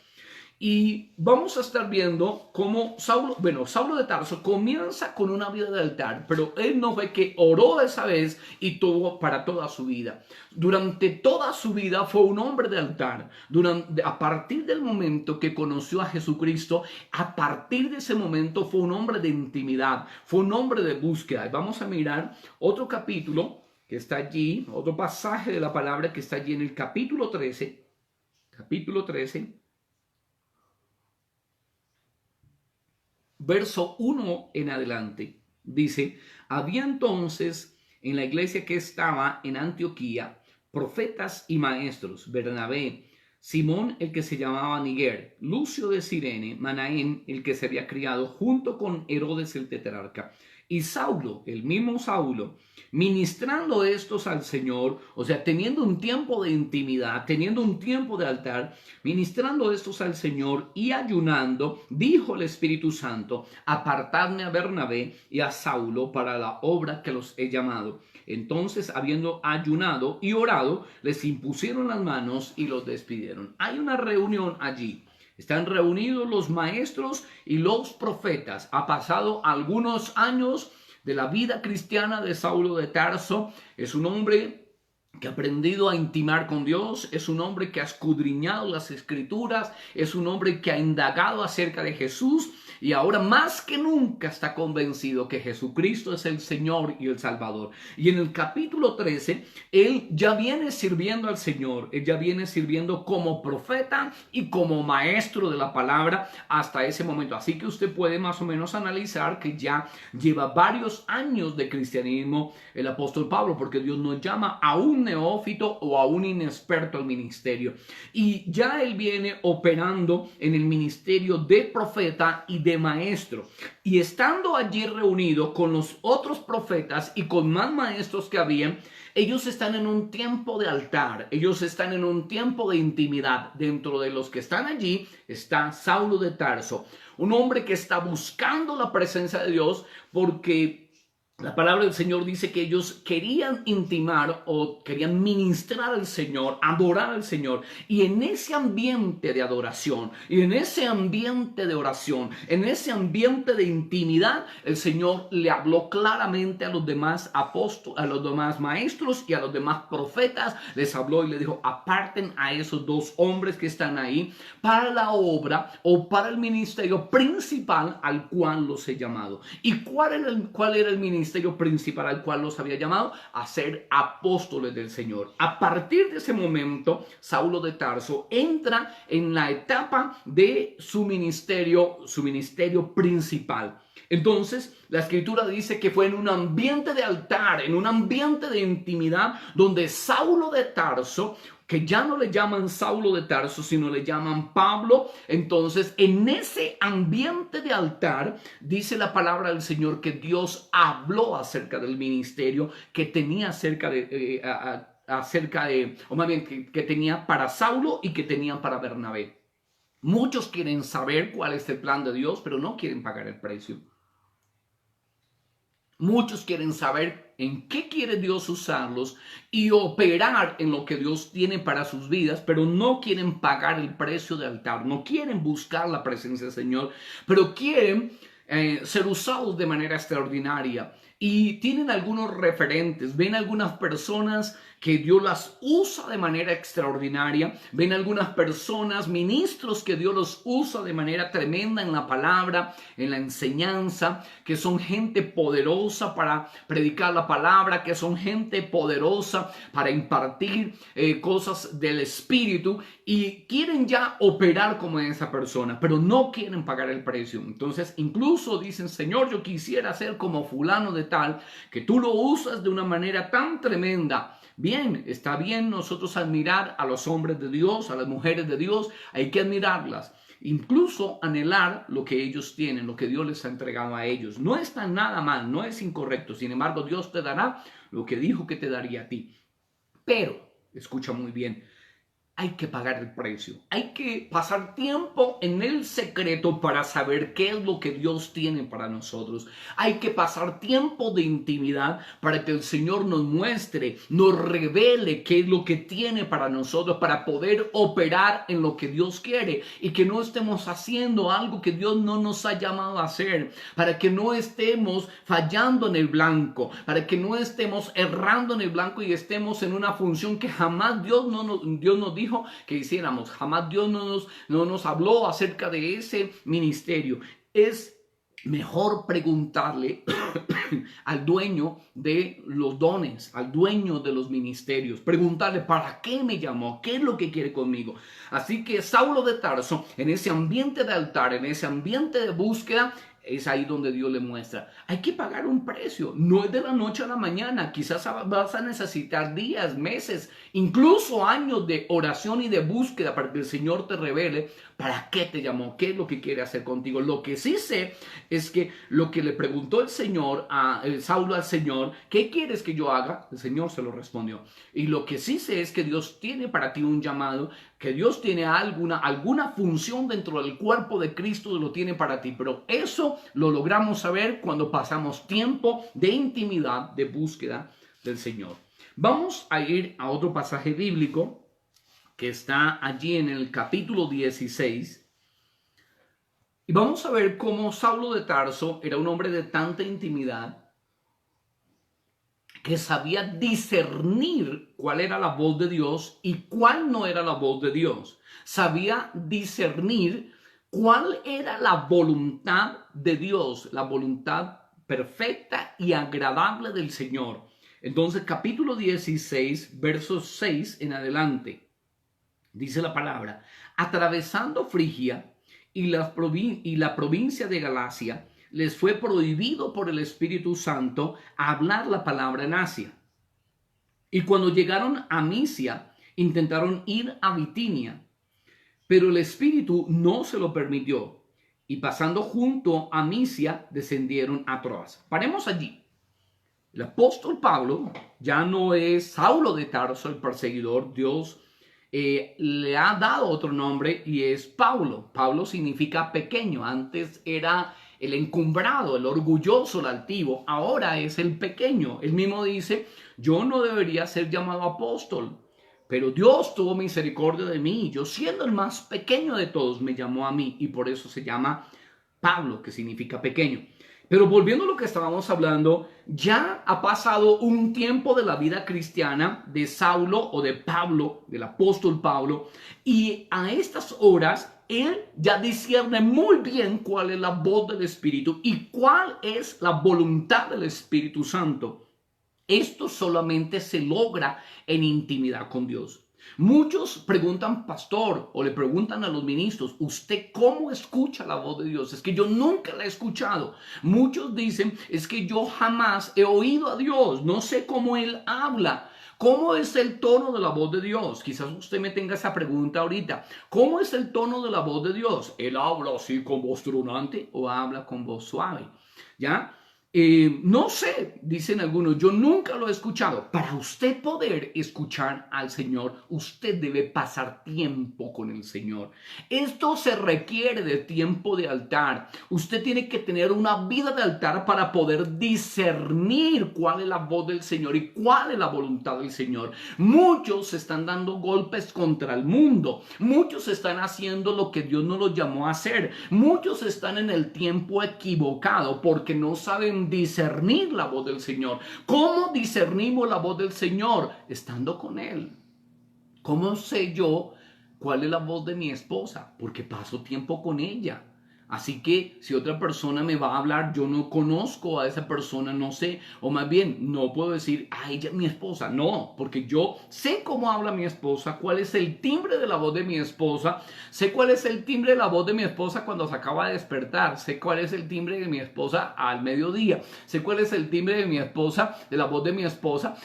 Y vamos a estar viendo cómo Saulo de Tarso comienza con una vida de altar, pero él no fue que oró esa vez y tuvo para toda su vida. Durante toda su vida fue un hombre de altar. A partir del momento que conoció a Jesucristo, a partir de ese momento fue un hombre de intimidad, fue un hombre de búsqueda. Y vamos a mirar otro capítulo que está allí, otro pasaje de la palabra que está allí en el capítulo 13. Capítulo 13. Verso 1 en adelante, dice, había entonces en la iglesia que estaba en Antioquía profetas y maestros, Bernabé, Simón el que se llamaba Niger, Lucio de Cirene, Manaén el que se había criado junto con Herodes el tetrarca, y Saulo, el mismo Saulo, ministrando estos al Señor, o sea, teniendo un tiempo de intimidad, teniendo un tiempo de altar, ministrando estos al Señor y ayunando, dijo el Espíritu Santo, apartadme a Bernabé y a Saulo para la obra que los he llamado. Entonces, habiendo ayunado y orado, les impusieron las manos y los despidieron. Hay una reunión allí. Están reunidos los maestros y los profetas. Ha pasado algunos años de la vida cristiana de Saulo de Tarso. Es un hombre que ha aprendido a intimar con Dios, es un hombre que ha escudriñado las Escrituras, es un hombre que ha indagado acerca de Jesús y ahora más que nunca está convencido que Jesucristo es el Señor y el Salvador. Y en el capítulo 13, él ya viene sirviendo al Señor, él ya viene sirviendo como profeta y como maestro de la palabra hasta ese momento. Así que usted puede más o menos analizar que ya lleva varios años de cristianismo el apóstol Pablo, porque Dios nos llama a un neófito o a un inexperto al ministerio. Y ya él viene operando en el ministerio de profeta y de maestro. Y estando allí reunido con los otros profetas y con más maestros que habían, ellos están en un tiempo de altar, ellos están en un tiempo de intimidad. Dentro de los que están allí está Saulo de Tarso, un hombre que está buscando la presencia de Dios porque la palabra del Señor dice que ellos querían intimar o querían ministrar al Señor, adorar al Señor. Y en ese ambiente de adoración, y en ese ambiente de oración, en ese ambiente de intimidad, el Señor le habló claramente a los demás apóstoles, a los demás maestros y a los demás profetas. Les habló y les dijo, aparten a esos dos hombres que están ahí para la obra o para el ministerio principal al cual los he llamado. ¿Y cuál era el ministerio principal al cual los había llamado? A ser apóstoles del Señor. A partir de ese momento, Saulo de Tarso entra en la etapa de su ministerio principal. Entonces, la Escritura dice que fue en un ambiente de altar, en un ambiente de intimidad, donde Saulo de Tarso, que ya no le llaman Saulo de Tarso, sino le llaman Pablo. Entonces, en ese ambiente de altar, dice la palabra del Señor que Dios habló acerca del ministerio que tenía o más bien que tenía para Saulo y que tenía para Bernabé. Muchos quieren saber cuál es el plan de Dios, pero no quieren pagar el precio. Muchos quieren saber en qué quiere Dios usarlos y operar en lo que Dios tiene para sus vidas, pero no quieren pagar el precio de altar, no quieren buscar la presencia del Señor, pero quieren ser usados de manera extraordinaria. Y tienen algunos referentes, ven algunas personas que Dios las usa de manera extraordinaria, ven algunas personas, ministros que Dios los usa de manera tremenda en la palabra, en la enseñanza, que son gente poderosa para predicar la palabra, que son gente poderosa para impartir cosas del Espíritu y quieren ya operar como esa persona, pero no quieren pagar el precio. Entonces incluso dicen, Señor, yo quisiera ser como fulano de tal, que tú lo usas de una manera tan tremenda. Bien, está bien nosotros admirar a los hombres de Dios, a las mujeres de Dios, hay que admirarlas. Incluso anhelar lo que ellos tienen, lo que Dios les ha entregado a ellos. No está nada mal, no es incorrecto. Sin embargo, Dios te dará lo que dijo que te daría a ti. Pero, escucha muy bien, hay que pagar el precio. Hay que pasar tiempo en el secreto para saber qué es lo que Dios tiene para nosotros. Hay que pasar tiempo de intimidad para que el Señor nos muestre, nos revele qué es lo que tiene para nosotros, para poder operar en lo que Dios quiere y que no estemos haciendo algo que Dios no nos ha llamado a hacer, para que no estemos fallando en el blanco, para que no estemos errando en el blanco y estemos en una función que jamás Dios nos dijo que hiciéramos. Jamás Dios no nos habló acerca de ese ministerio. Es mejor preguntarle al dueño de los dones, al dueño de los ministerios, preguntarle para qué me llamó, qué es lo que quiere conmigo. Así que Saulo de Tarso, en ese ambiente de altar, en ese ambiente de búsqueda, es ahí donde Dios le muestra. Hay que pagar un precio. No es de la noche a la mañana. Quizás vas a necesitar días, meses, incluso años de oración y de búsqueda para que el Señor te revele para qué te llamó, qué es lo que quiere hacer contigo. Lo que sí sé es que lo que le preguntó el Señor a Saulo al Señor, ¿qué quieres que yo haga? El Señor se lo respondió. Y lo que sí sé es que Dios tiene para ti un llamado, que Dios tiene alguna función dentro del cuerpo de Cristo, lo tiene para ti. Pero eso lo logramos saber cuando pasamos tiempo de intimidad, de búsqueda del Señor. Vamos a ir a otro pasaje bíblico que está allí en el capítulo 16. Y vamos a ver cómo Saulo de Tarso era un hombre de tanta intimidad que sabía discernir cuál era la voz de Dios y cuál no era la voz de Dios. Sabía discernir cuál era la voluntad de Dios, la voluntad perfecta y agradable del Señor. Entonces, capítulo 16, versos 6 en adelante, dice la palabra: atravesando Frigia y la provincia de Galacia, les fue prohibido por el Espíritu Santo hablar la palabra en Asia. Y cuando llegaron a Misia, intentaron ir a Bitinia, pero el Espíritu no se lo permitió. Y pasando junto a Misia, descendieron a Troas. Paremos allí. El apóstol Pablo ya no es Saulo de Tarso, el perseguidor. Dios le ha dado otro nombre y es Pablo. Pablo significa pequeño. Antes era el encumbrado, el orgulloso, el altivo. Ahora es el pequeño. Él mismo dice: yo no debería ser llamado apóstol, pero Dios tuvo misericordia de mí. Yo, siendo el más pequeño de todos, me llamó a mí, y por eso se llama Pablo, que significa pequeño. Pero volviendo a lo que estábamos hablando, ya ha pasado un tiempo de la vida cristiana de Saulo o de Pablo, del apóstol Pablo, y a estas horas él ya discierne muy bien cuál es la voz del Espíritu y cuál es la voluntad del Espíritu Santo. Esto solamente se logra en intimidad con Dios. Muchos preguntan, pastor, o le preguntan a los ministros: ¿usted cómo escucha la voz de Dios? Es que yo nunca la he escuchado. Muchos dicen: es que yo jamás he oído a Dios, no sé cómo Él habla. ¿Cómo es el tono de la voz de Dios? Quizás usted me tenga esa pregunta ahorita. ¿Cómo es el tono de la voz de Dios? ¿Él habla así con voz tronante o habla con voz suave? ¿Ya? No sé, dicen algunos, yo nunca lo he escuchado. Para usted poder escuchar al Señor, usted debe pasar tiempo con el Señor. Esto se requiere de tiempo de altar. Usted tiene que tener una vida de altar para poder discernir cuál es la voz del Señor y cuál es la voluntad del Señor. Muchos se están dando golpes contra el mundo. Muchos están haciendo lo que Dios no los llamó a hacer. Muchos están en el tiempo equivocado porque no saben discernir la voz del Señor. ¿Cómo discernimos la voz del Señor? Estando con Él. ¿Cómo sé yo cuál es la voz de mi esposa? Porque paso tiempo con ella. Así que si otra persona me va a hablar, yo no conozco a esa persona, no sé, o más bien no puedo decir: ah, ella es mi esposa. No, porque yo sé cómo habla mi esposa, cuál es el timbre de la voz de mi esposa, sé cuál es el timbre de la voz de mi esposa cuando se acaba de despertar, sé cuál es el timbre de mi esposa al mediodía, sé cuál es el timbre de mi esposa, de la voz de mi esposa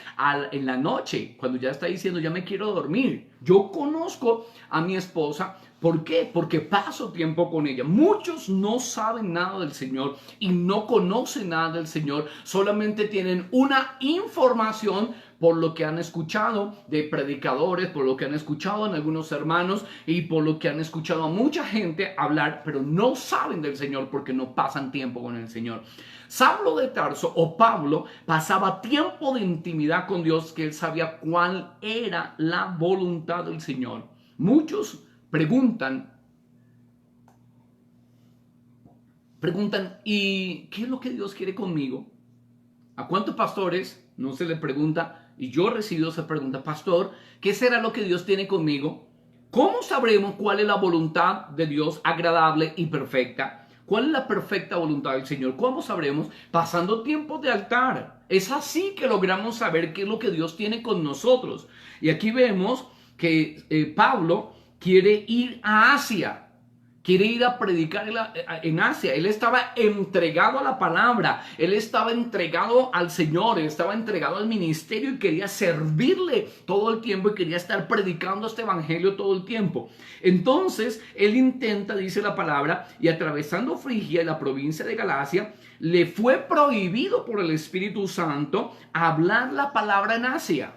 en la noche, cuando ya está diciendo: ya me quiero dormir. Yo conozco a mi esposa ¿Por qué? Porque paso tiempo con ella. Muchos no saben nada del Señor y no conocen nada del Señor. Solamente tienen una información por lo que han escuchado de predicadores, por lo que han escuchado en algunos hermanos y por lo que han escuchado a mucha gente hablar, pero no saben del Señor porque no pasan tiempo con el Señor. Saulo de Tarso o Pablo pasaba tiempo de intimidad con Dios, que él sabía cuál era la voluntad del Señor. Muchos preguntan, ¿y qué es lo que Dios quiere conmigo? ¿A cuántos pastores no se le pregunta? Y yo recibo esa pregunta, pastor, ¿qué será lo que Dios tiene conmigo? ¿Cómo sabremos cuál es la voluntad de Dios agradable y perfecta? ¿Cuál es la perfecta voluntad del Señor? ¿Cómo sabremos? Pasando tiempo de altar. Es así que logramos saber qué es lo que Dios tiene con nosotros. Y aquí vemos que Pablo quiere ir a Asia. Quiere ir a predicar en Asia. Él estaba entregado a la palabra. Él estaba entregado al Señor. Él estaba entregado al ministerio y quería servirle todo el tiempo y quería estar predicando este evangelio todo el tiempo. Entonces, él intenta, dice la palabra, y atravesando Frigia y la provincia de Galacia, le fue prohibido por el Espíritu Santo hablar la palabra en Asia.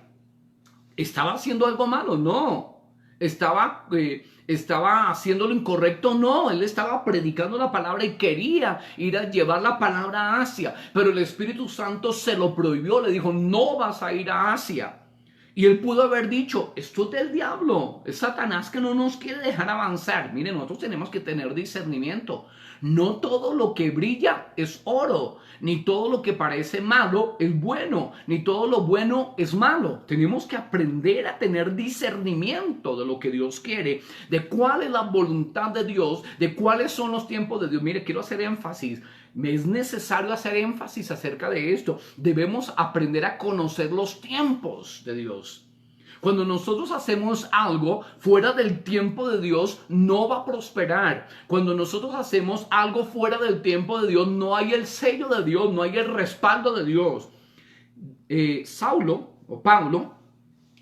¿Estaba haciendo algo malo? No. ¿Estaba haciendo lo incorrecto? No, él estaba predicando la palabra y quería ir a llevar la palabra a Asia, pero el Espíritu Santo se lo prohibió, le dijo, no vas a ir a Asia. Y él pudo haber dicho, esto es del diablo, es Satanás que no nos quiere dejar avanzar. Miren, nosotros tenemos que tener discernimiento. No todo lo que brilla es oro, ni todo lo que parece malo es bueno, ni todo lo bueno es malo. Tenemos que aprender a tener discernimiento de lo que Dios quiere, de cuál es la voluntad de Dios, de cuáles son los tiempos de Dios. Mire, quiero hacer énfasis. Es necesario hacer énfasis acerca de esto. Debemos aprender a conocer los tiempos de Dios. Cuando nosotros hacemos algo fuera del tiempo de Dios, no va a prosperar. Cuando nosotros hacemos algo fuera del tiempo de Dios, no hay el sello de Dios, no hay el respaldo de Dios. Saulo o Pablo,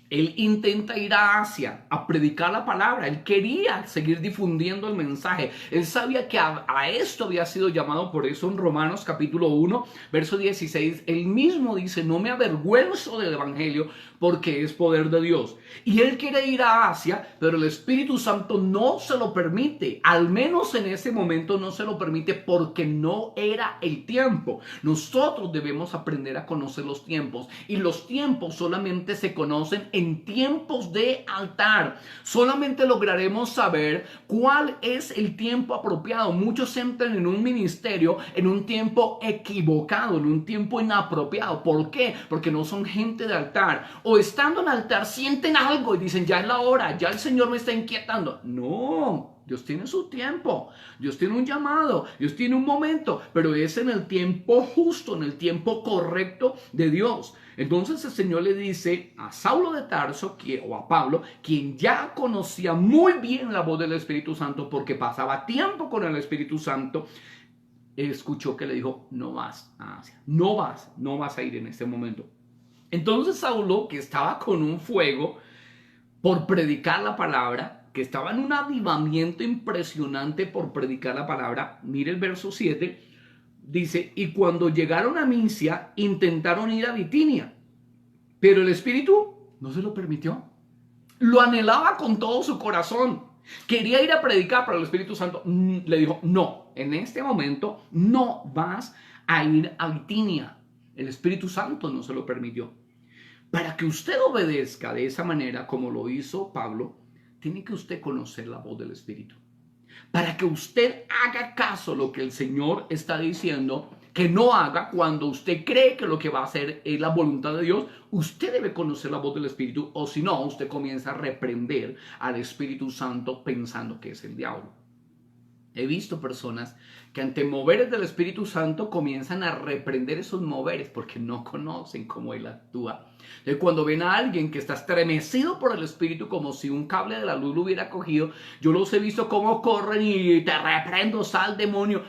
él intenta ir a Asia a predicar la palabra. Él quería seguir difundiendo el mensaje. Él sabía que a esto había sido llamado. Por eso en Romanos capítulo 1, verso 16, él mismo dice, no me avergüenzo del evangelio porque es poder de Dios. Y él quiere ir a Asia, pero el Espíritu Santo no se lo permite. Al menos en ese momento no se lo permite porque no era el tiempo. Nosotros debemos aprender a conocer los tiempos. Y los tiempos solamente se conocen en tiempos de altar. Solamente lograremos saber cuál es el tiempo apropiado. Muchos entran en un ministerio en un tiempo equivocado, en un tiempo inapropiado. ¿Por qué? Porque no son gente de altar. O estando en altar sienten algo y dicen, ya es la hora, ya el Señor me está inquietando. No, Dios tiene su tiempo, Dios tiene un llamado, Dios tiene un momento, pero es en el tiempo justo, en el tiempo correcto de Dios. Entonces el Señor le dice a Saulo de Tarso, o a Pablo, quien ya conocía muy bien la voz del Espíritu Santo porque pasaba tiempo con el Espíritu Santo, escuchó que le dijo, no vas a Asia, no vas a ir en este momento. Entonces Saulo, que estaba con un fuego por predicar la palabra, que estaba en un avivamiento impresionante por predicar la palabra, mire el verso 7, dice, y cuando llegaron a Misia, intentaron ir a Bitinia, pero el Espíritu no se lo permitió. Lo anhelaba con todo su corazón. Quería ir a predicar, pero el Espíritu Santo le dijo, no, en este momento no vas a ir a Bitinia. El Espíritu Santo no se lo permitió. Para que usted obedezca de esa manera como lo hizo Pablo, tiene que usted conocer la voz del Espíritu. Para que usted haga caso a lo que el Señor está diciendo, que no haga cuando usted cree que lo que va a hacer es la voluntad de Dios, usted debe conocer la voz del Espíritu, o si no, usted comienza a reprender al Espíritu Santo pensando que es el diablo. He visto personas que ante moveres del Espíritu Santo comienzan a reprender esos moveres porque no conocen cómo Él actúa. Entonces, cuando ven a alguien que está estremecido por el Espíritu como si un cable de la luz lo hubiera cogido, yo los he visto cómo corren y te reprendo, sal demonio.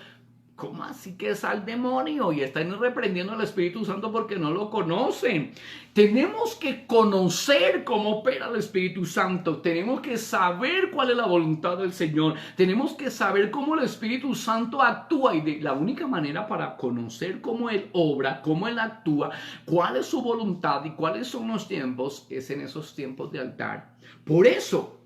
¿Cómo así que es al demonio? Y están reprendiendo al Espíritu Santo porque no lo conocen. Tenemos que conocer cómo opera el Espíritu Santo. Tenemos que saber cuál es la voluntad del Señor. Tenemos que saber cómo el Espíritu Santo actúa. Y la única manera para conocer cómo Él obra, cómo Él actúa, cuál es su voluntad y cuáles son los tiempos, es en esos tiempos de altar. Por eso,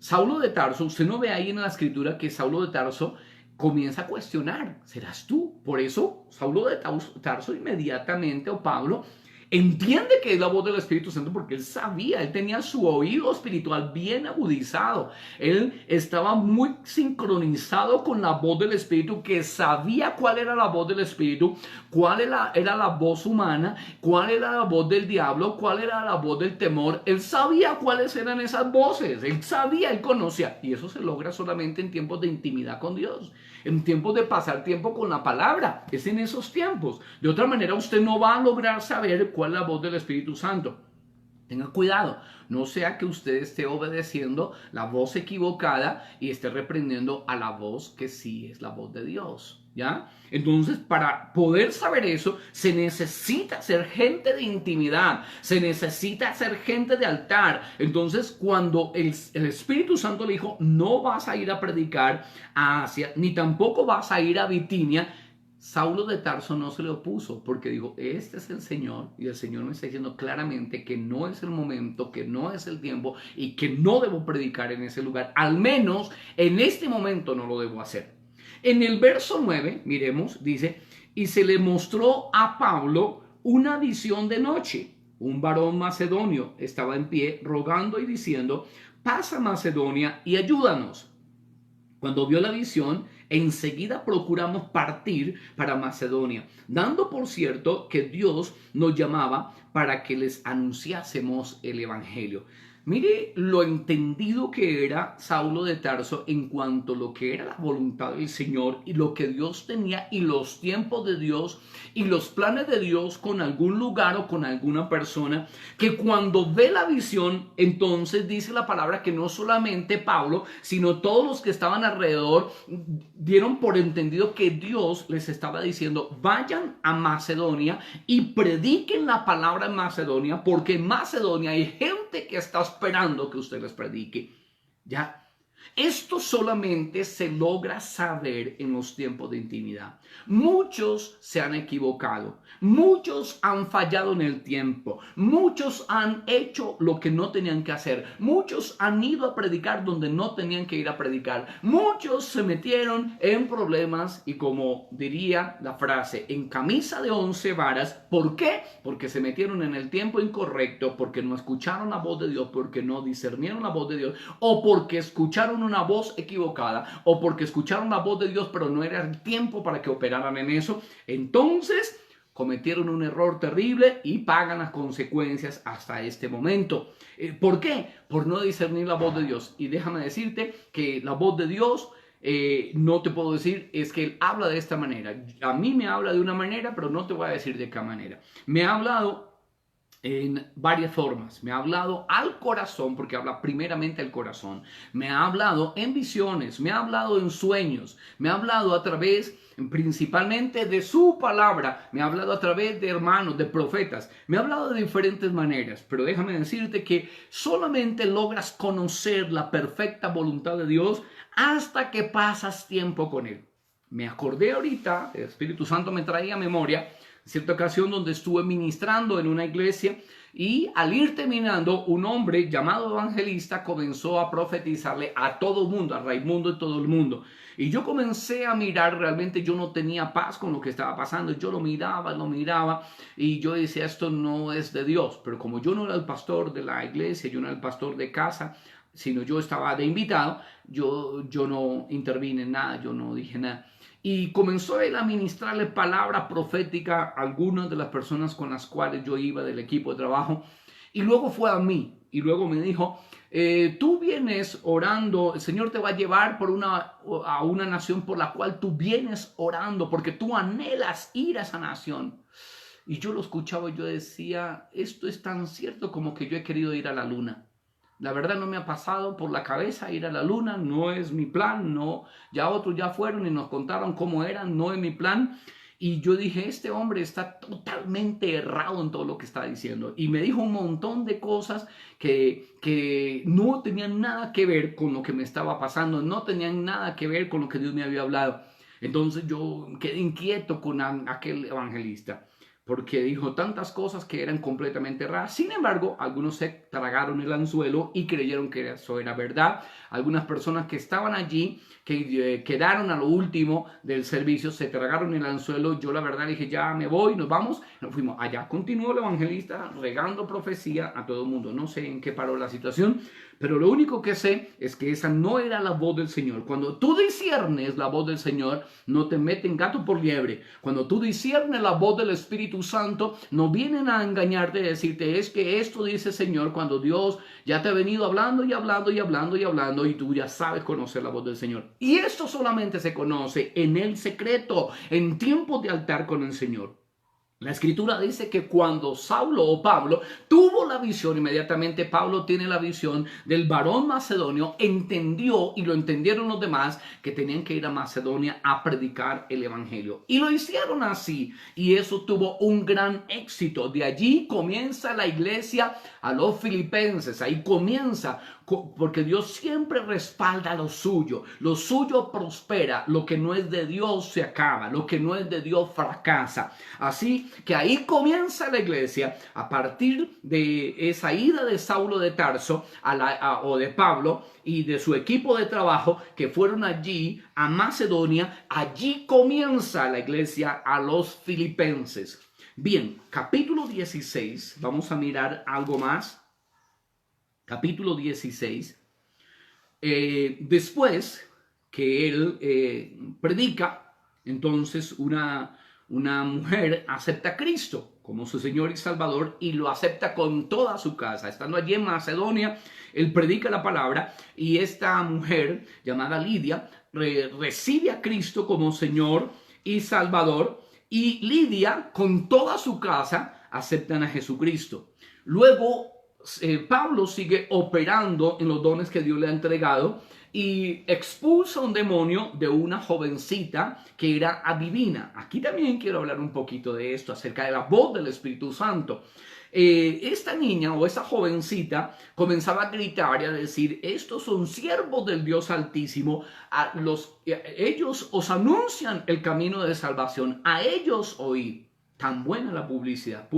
Saulo de Tarso, usted no ve ahí en la escritura que Saulo de Tarso comienza a cuestionar, ¿serás tú? Por eso Saulo de Tarso inmediatamente, o Pablo, entiende que es la voz del Espíritu Santo porque él sabía, él tenía su oído espiritual bien agudizado, él estaba muy sincronizado con la voz del Espíritu, que sabía cuál era la voz del Espíritu, cuál era la voz humana, cuál era la voz del diablo, cuál era la voz del temor. Él sabía cuáles eran esas voces, él sabía, él conocía, y eso se logra solamente en tiempos de intimidad con Dios, en tiempos de pasar tiempo con la palabra, es en esos tiempos. De otra manera usted no va a lograr saber cuál es la voz del Espíritu Santo. Tenga cuidado, no sea que usted esté obedeciendo la voz equivocada y esté reprendiendo a la voz que sí es la voz de Dios, ¿ya? Entonces, para poder saber eso, se necesita ser gente de intimidad, se necesita ser gente de altar. Entonces, cuando el Espíritu Santo le dijo, no vas a ir a predicar a Asia, ni tampoco vas a ir a Bitinia, Saulo de Tarso no se le opuso porque dijo, este es el Señor y el Señor me está diciendo claramente que no es el momento, que no es el tiempo y que no debo predicar en ese lugar. Al menos en este momento no lo debo hacer. En el verso 9, miremos, dice, y se le mostró a Pablo una visión de noche. Un varón macedonio estaba en pie rogando y diciendo, pasa Macedonia y ayúdanos. Cuando vio la visión, enseguida procuramos partir para Macedonia, dando por cierto que Dios nos llamaba para que les anunciásemos el evangelio. Mire lo entendido que era Saulo de Tarso en cuanto a lo que era la voluntad del Señor y lo que Dios tenía y los tiempos de Dios y los planes de Dios con algún lugar o con alguna persona, que cuando ve la visión, entonces dice la palabra que no solamente Pablo, sino todos los que estaban alrededor dieron por entendido que Dios les estaba diciendo, vayan a Macedonia y prediquen la palabra en Macedonia, porque en Macedonia hay gente que está esperando que usted les predique. ¿Ya? Esto solamente se logra saber en los tiempos de intimidad. Muchos se han equivocado, muchos han fallado en el tiempo, muchos han hecho lo que no tenían que hacer, muchos han ido a predicar donde no tenían que ir a predicar, muchos se metieron en problemas y, como diría la frase, en camisa de 11 varas. ¿Por qué? Porque se metieron en el tiempo incorrecto, porque no escucharon la voz de Dios, porque no discernieron la voz de Dios, o porque escucharon una voz equivocada, o porque escucharon la voz de Dios pero no era el tiempo para que operaran en eso. Entonces cometieron un error terrible y pagan las consecuencias hasta este momento. ¿Por qué? Por no discernir la voz de Dios. Y déjame decirte que la voz de Dios, no te puedo decir, es que Él habla de esta manera. A mí me habla de una manera, pero no te voy a decir de qué manera. Me ha hablado en varias formas. Me ha hablado al corazón, porque habla primeramente al corazón. Me ha hablado en visiones, me ha hablado en sueños, me ha hablado a través principalmente de su palabra, me ha hablado a través de hermanos, de profetas, me ha hablado de diferentes maneras. Pero déjame decirte que solamente logras conocer la perfecta voluntad de Dios hasta que pasas tiempo con Él. Me acordé ahorita, el Espíritu Santo me traía a memoria cierta ocasión donde estuve ministrando en una iglesia, y al ir terminando, un hombre llamado evangelista comenzó a profetizarle a todo el mundo, a Raimundo y todo el mundo. Y yo comencé a mirar, realmente yo no tenía paz con lo que estaba pasando. Yo lo miraba y yo decía, esto no es de Dios. Pero como yo no era el pastor de la iglesia, yo no era el pastor de casa, sino yo estaba de invitado, yo no intervine en nada, yo no dije nada. Y comenzó él a ministrarle palabra profética a algunas de las personas con las cuales yo iba del equipo de trabajo. Y luego fue a mí. Y luego me dijo, tú vienes orando, el Señor te va a llevar a una nación por la cual tú vienes orando, porque tú anhelas ir a esa nación. Y yo lo escuchaba y yo decía, esto es tan cierto como que yo he querido ir a la luna. La verdad no me ha pasado por la cabeza ir a la luna, no es mi plan, no, ya otros ya fueron y nos contaron cómo eran, no es mi plan. Y yo dije, este hombre está totalmente errado en todo lo que está diciendo. Y me dijo un montón de cosas que no tenían nada que ver con lo que me estaba pasando, no tenían nada que ver con lo que Dios me había hablado. Entonces yo quedé inquieto con aquel evangelista, porque dijo tantas cosas que eran completamente raras. Sin embargo, algunos se tragaron el anzuelo y creyeron que eso era verdad. Algunas personas que estaban allí, que quedaron a lo último del servicio, se tragaron el anzuelo. Yo la verdad dije, ya me voy, nos vamos. Nos fuimos. Allá continuó el evangelista regando profecía a todo el mundo. No sé en qué paró la situación, pero lo único que sé es que esa no era la voz del Señor. Cuando tú disciernes la voz del Señor, no te meten gato por liebre. Cuando tú disciernes la voz del Espíritu Santo, no vienen a engañarte y decirte, es que esto dice el Señor, cuando Dios ya te ha venido hablando y hablando y hablando y hablando y tú ya sabes conocer la voz del Señor. Y esto solamente se conoce en el secreto, en tiempos de altar con el Señor. La escritura dice que cuando Saulo o Pablo tuvo la visión, inmediatamente Pablo tiene la visión del varón macedonio, entendió y lo entendieron los demás que tenían que ir a Macedonia a predicar el evangelio. Y lo hicieron así y eso tuvo un gran éxito. De allí comienza la iglesia a los filipenses, ahí comienza, porque Dios siempre respalda lo suyo prospera, lo que no es de Dios se acaba, lo que no es de Dios fracasa. Así que ahí comienza la iglesia a partir de esa ida de Saulo de Tarso o de Pablo y de su equipo de trabajo que fueron allí a Macedonia. Allí comienza la iglesia a los filipenses. Bien, capítulo 16, vamos a mirar algo más. Capítulo 16, después que él predica, entonces una mujer acepta a Cristo como su Señor y Salvador y lo acepta con toda su casa. Estando allí en Macedonia, él predica la palabra y esta mujer llamada Lidia recibe a Cristo como Señor y Salvador, y Lidia con toda su casa aceptan a Jesucristo. Luego Pablo sigue operando en los dones que Dios le ha entregado y expulsa un demonio de una jovencita que era adivina. Aquí también quiero hablar un poquito de esto, acerca de la voz del Espíritu Santo. Esta niña o esa jovencita comenzaba a gritar y a decir, estos son siervos del Dios Altísimo, ellos os anuncian el camino de salvación, a ellos oíd. Tan buena la publicidad,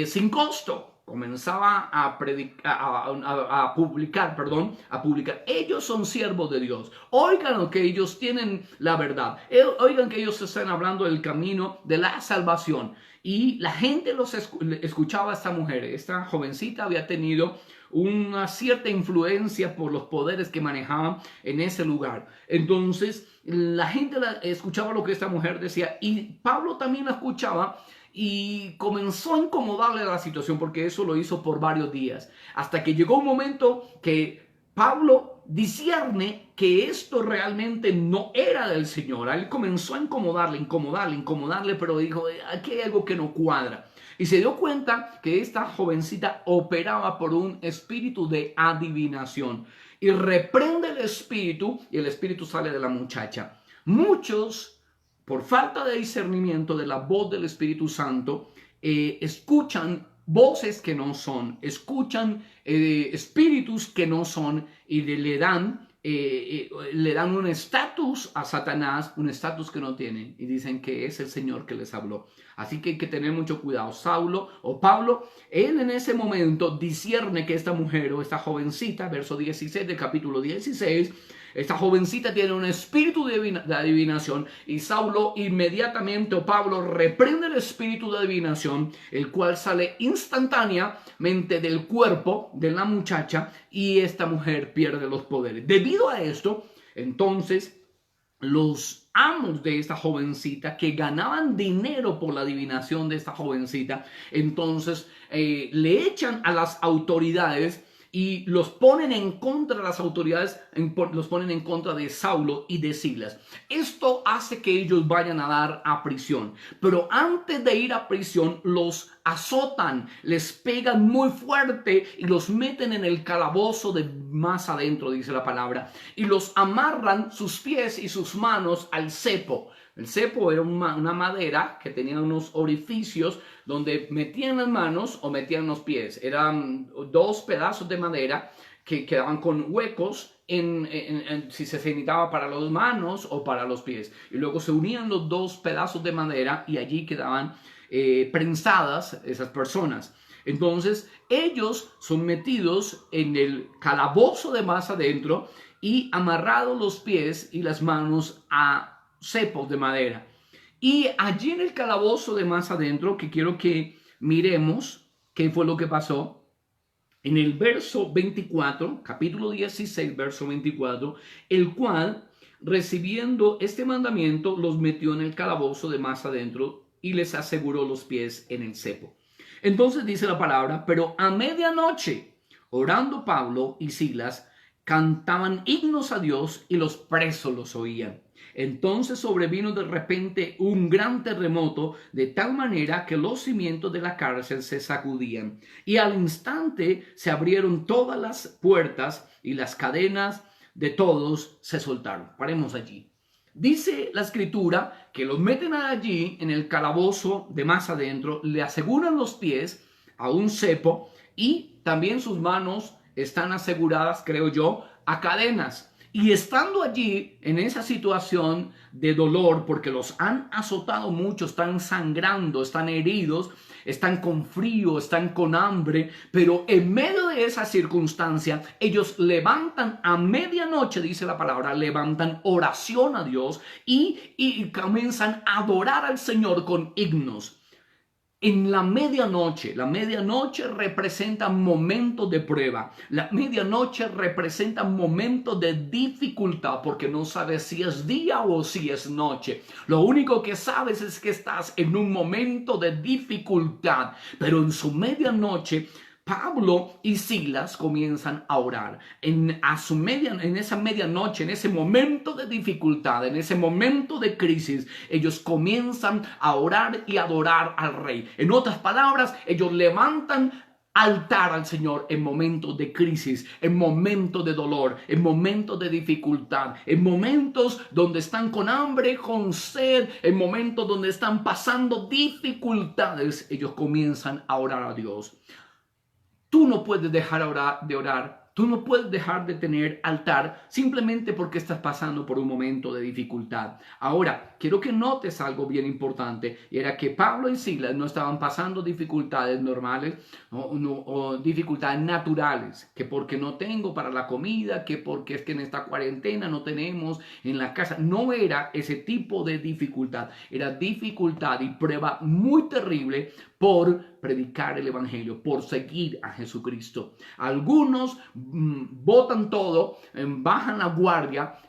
sin costo. Comenzaba a publicar, ellos son siervos de Dios, oigan que ellos tienen la verdad, oigan que ellos están hablando del camino de la salvación. Y la gente escuchaba a esta mujer. Esta jovencita había tenido una cierta influencia por los poderes que manejaban en ese lugar. Entonces la gente escuchaba lo que esta mujer decía y Pablo también la escuchaba. Y comenzó a incomodarle la situación, porque eso lo hizo por varios días, hasta que llegó un momento que Pablo discierne que esto realmente no era del Señor. A él comenzó a incomodarle, pero dijo, aquí hay algo que no cuadra. Y se dio cuenta que esta jovencita operaba por un espíritu de adivinación. Y reprende el espíritu y el espíritu sale de la muchacha. Muchos, por falta de discernimiento de la voz del Espíritu Santo, escuchan voces que no son, escuchan espíritus que no son y le dan un estatus a Satanás, un estatus que no tienen, y dicen que es el Señor que les habló. Así que hay que tener mucho cuidado. Saulo o Pablo, él en ese momento discierne que esta mujer o esta jovencita, verso 16 del capítulo 16, esta jovencita tiene un espíritu de adivinación, y Saulo inmediatamente, o Pablo, reprende el espíritu de adivinación, el cual sale instantáneamente del cuerpo de la muchacha, y esta mujer pierde los poderes. Debido a esto, entonces, los amos de esta jovencita, que ganaban dinero por la adivinación de esta jovencita, entonces le echan a las autoridades y los ponen en contra de las autoridades, los ponen en contra de Saulo y de Silas. Esto hace que ellos vayan a dar a prisión, pero antes de ir a prisión los azotan, les pegan muy fuerte y los meten en el calabozo de más adentro, dice la palabra, y los amarran sus pies y sus manos al cepo. El cepo era una madera que tenía unos orificios donde metían las manos o metían los pies. Eran dos pedazos de madera que quedaban con huecos si se necesitaba para las manos o para los pies. Y luego se unían los dos pedazos de madera y allí quedaban prensadas esas personas. Entonces ellos son metidos en el calabozo de más adentro y amarrados los pies y las manos a cepos de madera. Y allí en el calabozo de más adentro, que quiero que miremos qué fue lo que pasó, en el verso 24, capítulo 16, verso 24, el cual, recibiendo este mandamiento, los metió en el calabozo de más adentro y les aseguró los pies en el cepo. Entonces dice la palabra, pero a medianoche, orando Pablo y Silas, cantaban himnos a Dios y los presos los oían. Entonces sobrevino de repente un gran terremoto, de tal manera que los cimientos de la cárcel se sacudían, y al instante se abrieron todas las puertas y las cadenas de todos se soltaron. Paremos allí. Dice la escritura que los meten allí en el calabozo de más adentro, le aseguran los pies a un cepo y también sus manos están aseguradas, creo yo, a cadenas. Y estando allí en esa situación de dolor, porque los han azotado mucho, están sangrando, están heridos, están con frío, están con hambre, pero en medio de esa circunstancia, ellos levantan a medianoche, dice la palabra, levantan oración a Dios y comienzan a adorar al Señor con himnos. En la medianoche representa momentos de prueba. La medianoche representa momentos de dificultad porque no sabes si es día o si es noche. Lo único que sabes es que estás en un momento de dificultad, pero en su medianoche Pablo y Silas comienzan a orar. En esa medianoche, en ese momento de dificultad, en ese momento de crisis, ellos comienzan a orar y adorar al Rey. En otras palabras, ellos levantan altar al Señor en momentos de crisis, en momentos de dolor, en momentos de dificultad, en momentos donde están con hambre, con sed, en momentos donde están pasando dificultades. Ellos comienzan a orar a Dios. Tú no puedes dejar de orar, tú no puedes dejar de tener altar simplemente porque estás pasando por un momento de dificultad. Ahora, quiero que notes algo bien importante, y era que Pablo y Silas no estaban pasando dificultades normales o dificultades naturales, que porque no tengo para la comida, que porque es que en esta cuarentena no tenemos en la casa. No era ese tipo de dificultad, era dificultad y prueba muy terrible por predicar el evangelio, por seguir a Jesucristo. Algunos botan todo, bajan la guardia,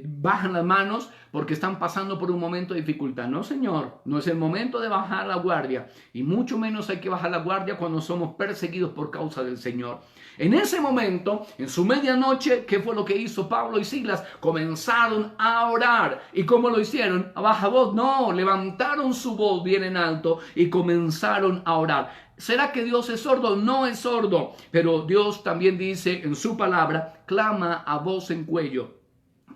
bajan las manos porque están pasando por un momento de dificultad. No, Señor, no es el momento de bajar la guardia, y mucho menos hay que bajar la guardia cuando somos perseguidos por causa del Señor. En ese momento, en su medianoche, ¿qué fue lo que hizo Pablo y Silas? Comenzaron a orar. ¿Y cómo lo hicieron? ¿A baja voz? No, levantaron su voz bien en alto y comenzaron a orar. ¿Será que Dios es sordo? No es sordo, pero Dios también dice en su palabra, clama a voz en cuello.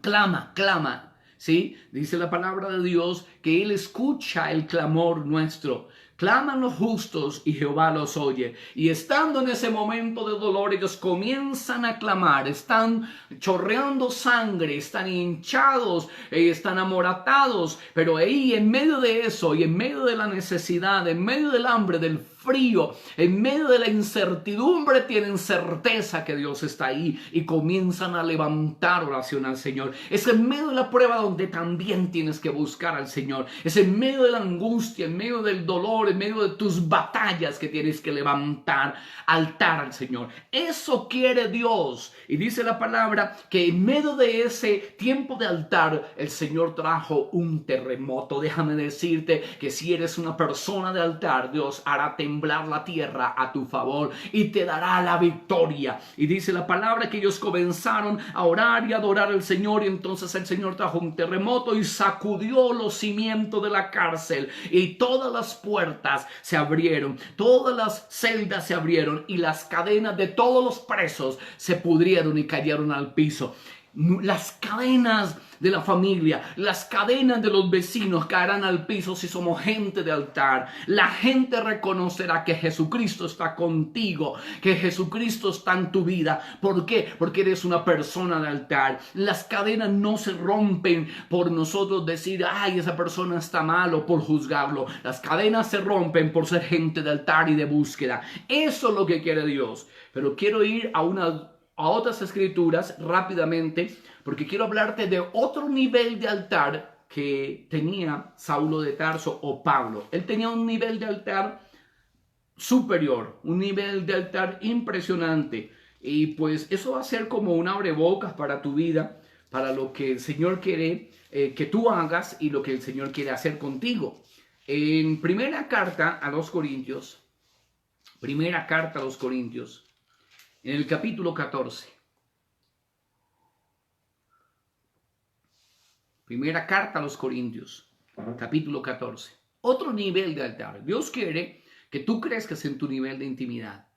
Clama, clama. ¿Sí? Dice la palabra de Dios que Él escucha el clamor nuestro. Claman los justos y Jehová los oye. Y estando en ese momento de dolor, ellos comienzan a clamar. Están chorreando sangre, están hinchados, están amoratados. Pero ahí, en medio de eso, y en medio de la necesidad, en medio del hambre, del frío, en medio de la incertidumbre, tienen certeza que Dios está ahí y comienzan a levantar oración al Señor. Es en medio de la prueba donde también tienes que buscar al Señor. Es en medio de la angustia, en medio del dolor, en medio de tus batallas que tienes que levantar altar al Señor. Eso quiere Dios. Y dice la palabra que en medio de ese tiempo de altar, el Señor trajo un terremoto. Déjame decirte que si eres una persona de altar, Dios hará temblor temblar la tierra a tu favor y te dará la victoria. Y dice la palabra que ellos comenzaron a orar y adorar al Señor, y entonces el Señor trajo un terremoto y sacudió los cimientos de la cárcel y todas las puertas se abrieron, todas las celdas se abrieron y las cadenas de todos los presos se pudrieron y cayeron al piso. Las cadenas de la familia, las cadenas de los vecinos caerán al piso si somos gente de altar. La gente reconocerá que Jesucristo está contigo, que Jesucristo está en tu vida. ¿Por qué? Porque eres una persona de altar. Las cadenas no se rompen por nosotros decir, ay, esa persona está mal, o por juzgarlo. Las cadenas se rompen por ser gente de altar y de búsqueda. Eso es lo que quiere Dios. Pero quiero ir a otras escrituras rápidamente, porque quiero hablarte de otro nivel de altar que tenía Saulo de Tarso o Pablo. Él tenía un nivel de altar superior, un nivel de altar impresionante, y pues eso va a ser como un abrebocas para tu vida, para lo que el Señor quiere que tú hagas y lo que el Señor quiere hacer contigo. En primera carta a los Corintios, en el capítulo 14. Primera carta a los Corintios, capítulo 14. Otro nivel de altar. Dios quiere que tú crezcas en tu nivel de intimidad.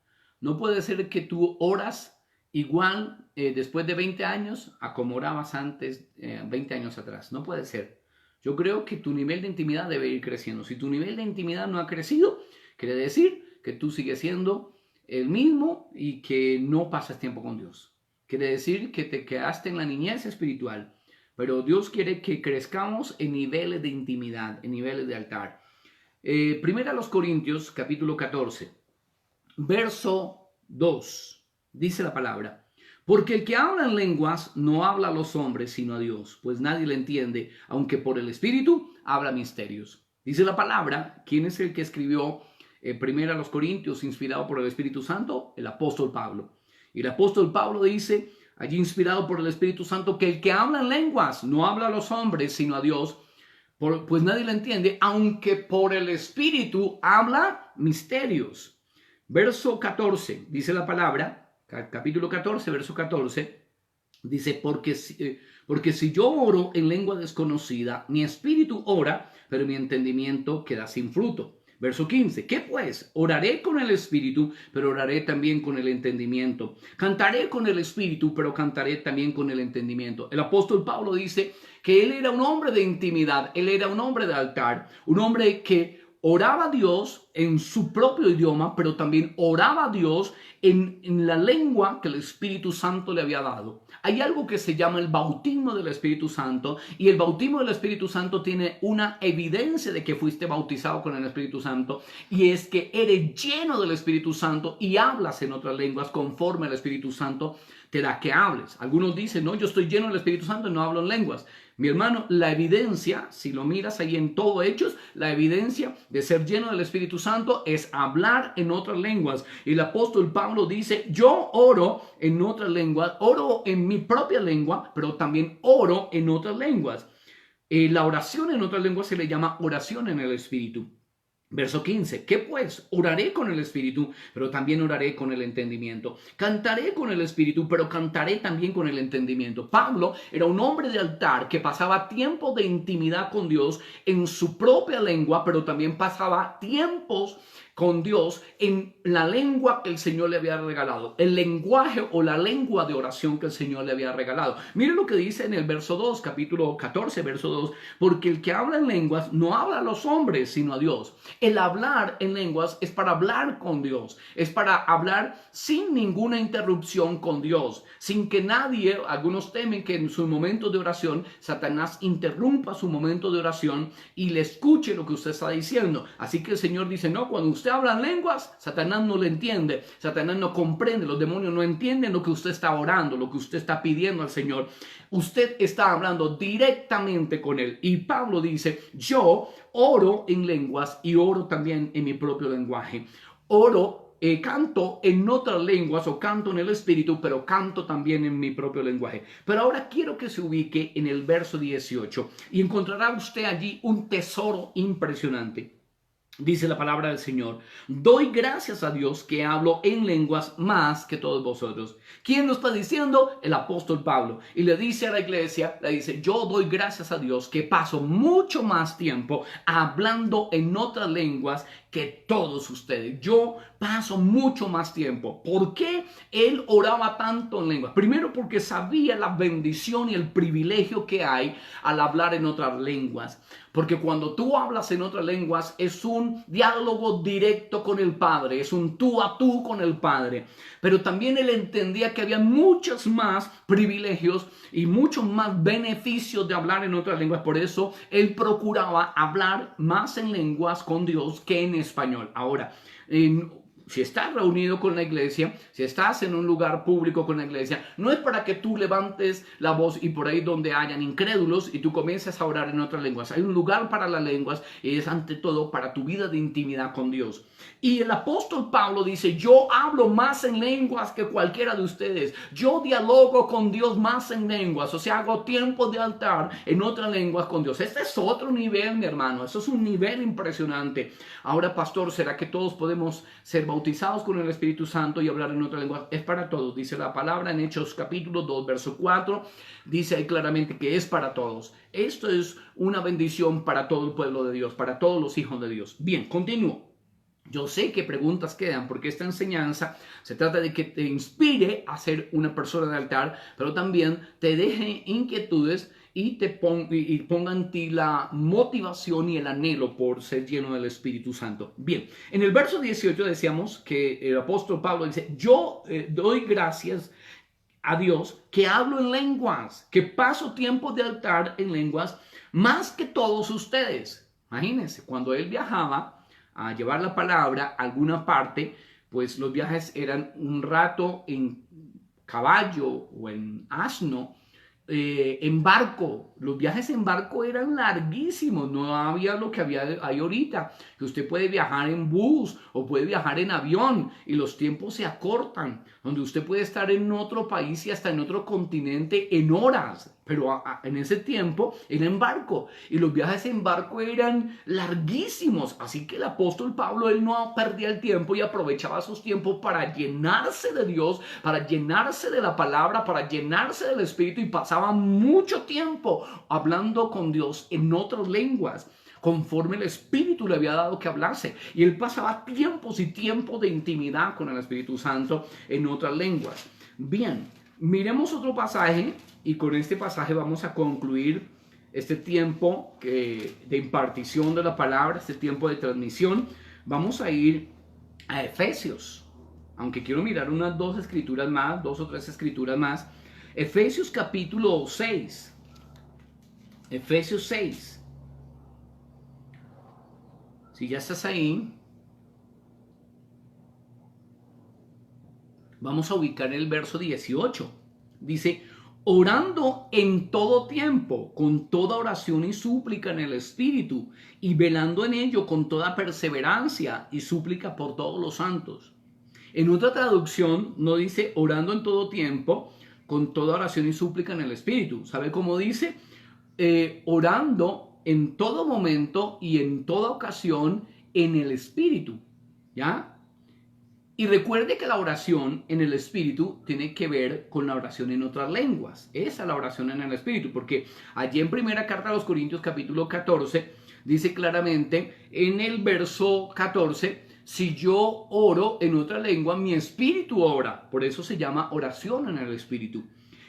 No puede ser que tú oras igual después de 20 años a como orabas antes, 20 años atrás. No puede ser. Yo creo que tu nivel de intimidad debe ir creciendo. Si tu nivel de intimidad no ha crecido, quiere decir que tú sigues siendo el mismo y que no pasas tiempo con Dios. Quiere decir que te quedaste en la niñez espiritual, pero Dios quiere que crezcamos en niveles de intimidad, en niveles de altar. Primera a los Corintios, capítulo 14, verso 2, dice la palabra: porque el que habla en lenguas no habla a los hombres, sino a Dios, pues nadie le entiende, aunque por el Espíritu habla misterios. Dice la palabra, ¿quién es el que escribió Primera a los Corintios, inspirado por el Espíritu Santo? El apóstol Pablo. Y el apóstol Pablo dice, allí inspirado por el Espíritu Santo, que el que habla en lenguas no habla a los hombres, sino a Dios, pues nadie lo entiende, aunque por el Espíritu habla misterios. Verso 14, dice la palabra, capítulo 14, verso 14, dice, porque si yo oro en lengua desconocida, mi espíritu ora, pero mi entendimiento queda sin fruto. Verso 15, ¿qué pues? Oraré con el espíritu, pero oraré también con el entendimiento. Cantaré con el espíritu, pero cantaré también con el entendimiento. El apóstol Pablo dice que él era un hombre de intimidad, él era un hombre de altar, un hombre que oraba a Dios en su propio idioma, pero también oraba a Dios en la lengua que el Espíritu Santo le había dado. Hay algo que se llama el bautismo del Espíritu Santo, y el bautismo del Espíritu Santo tiene una evidencia de que fuiste bautizado con el Espíritu Santo, y es que eres lleno del Espíritu Santo y hablas en otras lenguas conforme al Espíritu Santo te da que hables. Algunos dicen, no, yo estoy lleno del Espíritu Santo y no hablo en lenguas. Mi hermano, la evidencia, si lo miras ahí en todo Hechos, la evidencia de ser lleno del Espíritu Santo es hablar en otras lenguas. Y el apóstol Pablo dice, yo oro en otras lenguas, oro en mi propia lengua, pero también oro en otras lenguas. La oración en otras lenguas se le llama oración en el Espíritu. Verso 15, ¿qué pues? Oraré con el Espíritu, pero también oraré con el entendimiento. Cantaré con el Espíritu, pero cantaré también con el entendimiento. Pablo era un hombre de altar que pasaba tiempo de intimidad con Dios en su propia lengua, pero también pasaba tiempos con Dios en la lengua que el Señor le había regalado, el lenguaje o la lengua de oración que el Señor le había regalado. Mire lo que dice en el verso 2, capítulo 14, verso 2, porque el que habla en lenguas no habla a los hombres, sino a Dios. El hablar en lenguas es para hablar con Dios, es para hablar sin ninguna interrupción con Dios, sin que nadie, algunos temen que en su momento de oración, Satanás interrumpa su momento de oración y le escuche lo que usted está diciendo. Así que el Señor dice, no, cuando usted habla en lenguas, Satanás no le entiende, Satanás no comprende, los demonios no entienden lo que usted está orando, lo que usted está pidiendo al Señor. Usted está hablando directamente con Él. Y Pablo dice, yo oro en lenguas y oro también en mi propio lenguaje. Canto en otras lenguas o canto en el Espíritu, pero canto también en mi propio lenguaje. Pero ahora quiero que se ubique en el verso 18 y encontrará usted allí un tesoro impresionante. Dice la palabra del Señor: doy gracias a Dios que hablo en lenguas más que todos vosotros. ¿Quién lo está diciendo? El apóstol Pablo. Y le dice a la iglesia, le dice: yo doy gracias a Dios que paso mucho más tiempo hablando en otras lenguas que todos ustedes. Yo paso mucho más tiempo. ¿Por qué él oraba tanto en lenguas? Primero, porque sabía la bendición y el privilegio que hay al hablar en otras lenguas. Porque cuando tú hablas en otras lenguas es un diálogo directo con el Padre, es un tú a tú con el Padre. Pero también él entendía que había muchos más privilegios y muchos más beneficios de hablar en otras lenguas. Por eso él procuraba hablar más en lenguas con Dios que en español. Ahora, si estás reunido con la iglesia, si estás en un lugar público con la iglesia, no es para que tú levantes la voz y por ahí donde hayan incrédulos y tú comiences a orar en otras lenguas. Hay un lugar para las lenguas y es ante todo para tu vida de intimidad con Dios. Y el apóstol Pablo dice: yo hablo más en lenguas que cualquiera de ustedes. Yo dialogo con Dios más en lenguas. O sea, hago tiempo de altar en otras lenguas con Dios. Este es otro nivel, mi hermano. Eso es un nivel impresionante. Ahora, pastor, ¿será que todos podemos ser bautizados con el Espíritu Santo y hablar en otra lengua? Es para todos. Dice la palabra en Hechos capítulo 2, verso 4. Dice ahí claramente que es para todos. Esto es una bendición para todo el pueblo de Dios, para todos los hijos de Dios. Bien, continúo. Yo sé que preguntas quedan porque esta enseñanza se trata de que te inspire a ser una persona de altar, pero también te deje inquietudes y ponga en ti la motivación y el anhelo por ser lleno del Espíritu Santo. Bien, en el verso 18 decíamos que el apóstol Pablo dice: yo doy gracias a Dios que hablo en lenguas, que paso tiempo de altar en lenguas más que todos ustedes. Imagínense, cuando él viajaba a llevar la palabra a alguna parte, pues los viajes eran un rato en caballo o en asno, en barco. Los viajes en barco eran larguísimos, no había lo que hay ahorita, que usted puede viajar en bus o puede viajar en avión y los tiempos se acortan, donde usted puede estar en otro país y hasta en otro continente en horas. Pero en ese tiempo era en barco y los viajes en barco eran larguísimos. Así que el apóstol Pablo, él no perdía el tiempo y aprovechaba esos tiempos para llenarse de Dios, para llenarse de la palabra, para llenarse del Espíritu, y pasaba mucho tiempo hablando con Dios en otras lenguas, conforme el Espíritu le había dado que hablase. Y él pasaba tiempos y tiempos de intimidad con el Espíritu Santo en otras lenguas. Bien, miremos otro pasaje y con este pasaje vamos a concluir este tiempo de impartición de la palabra, este tiempo de transmisión. Vamos a ir a Efesios, aunque quiero mirar unas dos o tres escrituras más. Efesios capítulo 6. Efesios 6. Si ya estás ahí, vamos a ubicar el verso 18. Dice: orando en todo tiempo, con toda oración y súplica en el Espíritu, y velando en ello con toda perseverancia y súplica por todos los santos. En otra traducción no dice orando en todo tiempo, con toda oración y súplica en el Espíritu. ¿Sabe cómo dice? Orando en todo momento y en toda ocasión en el Espíritu. ¿Ya? Y recuerde que la oración en el Espíritu tiene que ver con la oración en otras lenguas. Esa es la oración en el Espíritu, porque allí en primera carta a los Corintios capítulo 14 dice claramente en el verso 14: si yo oro en otra lengua, mi espíritu ora. Por eso se llama oración en el Espíritu.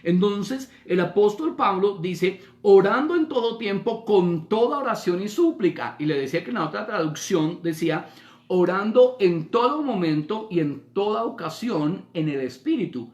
Entonces el apóstol Pablo dice: orando en todo tiempo con toda oración y súplica. Y le decía que en la otra traducción decía: orando en todo momento y en toda ocasión en el Espíritu.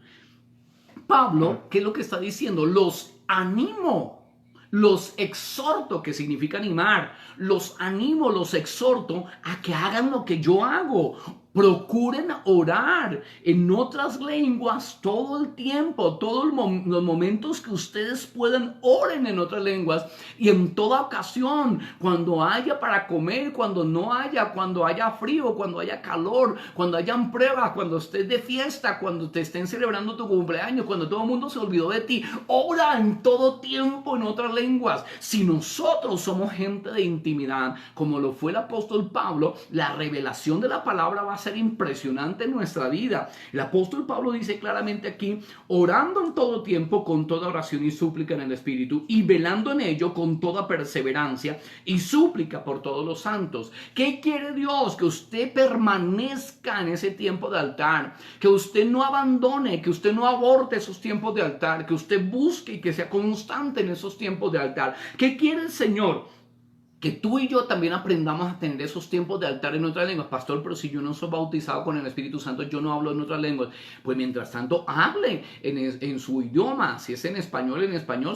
Pablo, ¿qué es lo que está diciendo? Los animo, los exhorto, que significa animar, los animo, los exhorto a que hagan lo que yo hago. Procuren orar en otras lenguas todo el tiempo, todos los momentos que ustedes puedan, oren en otras lenguas y en toda ocasión, cuando haya para comer, cuando no haya, cuando haya frío, cuando haya calor, cuando hayan pruebas, cuando estés de fiesta, cuando te estén celebrando tu cumpleaños, cuando todo el mundo se olvidó de ti, ora en todo tiempo en otras lenguas. Si nosotros somos gente de intimidad, como lo fue el apóstol Pablo, la revelación de la palabra va a ser impresionante en nuestra vida. El apóstol Pablo dice claramente aquí: orando en todo tiempo con toda oración y súplica en el Espíritu, y velando en ello con toda perseverancia y súplica por todos los santos. ¿Qué quiere Dios? Que usted permanezca en ese tiempo de altar, que usted no abandone, que usted no aborte esos tiempos de altar, que usted busque y que sea constante en esos tiempos de altar. ¿Qué quiere el Señor? Que tú y yo también aprendamos a tener esos tiempos de altar en otras lenguas. Pastor, pero si yo no soy bautizado con el Espíritu Santo, yo no hablo en otras lenguas. Pues mientras tanto, hable en su idioma. Si es en español,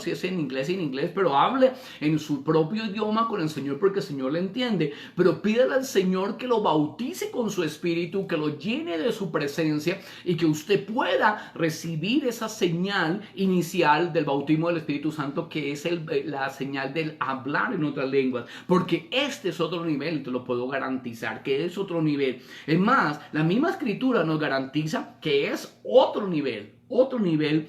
si es en inglés, pero hable en su propio idioma con el Señor, porque el Señor le entiende. Pero pídele al Señor que lo bautice con su Espíritu, que lo llene de su presencia y que usted pueda recibir esa señal inicial del bautismo del Espíritu Santo, que es la señal del hablar en otras lenguas. Porque este es otro nivel, te lo puedo garantizar, que es otro nivel. Es más, la misma escritura nos garantiza que es otro nivel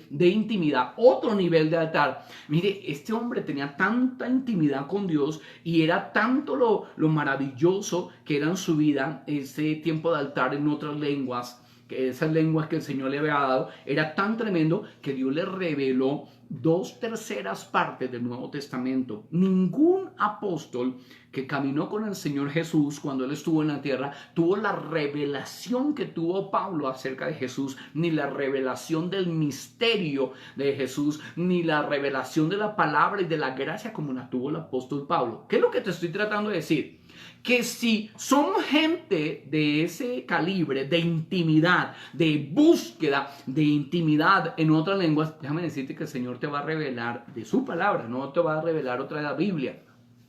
de intimidad, otro nivel de altar. Mire, este hombre tenía tanta intimidad con Dios y era tanto lo maravilloso que era en su vida ese tiempo de altar en otras lenguas, que esas lenguas que el Señor le había dado, era tan tremendo que Dios le reveló 2/3 partes del Nuevo Testamento. Ningún apóstol que caminó con el Señor Jesús cuando Él estuvo en la tierra tuvo la revelación que tuvo Pablo acerca de Jesús, ni la revelación del misterio de Jesús, ni la revelación de la palabra y de la gracia como la tuvo el apóstol Pablo. ¿Qué es lo que te estoy tratando de decir? Que si somos gente de ese calibre, de intimidad, de búsqueda de intimidad en otras lenguas, déjame decirte que el Señor te va a revelar de su palabra, no te va a revelar otra de la Biblia,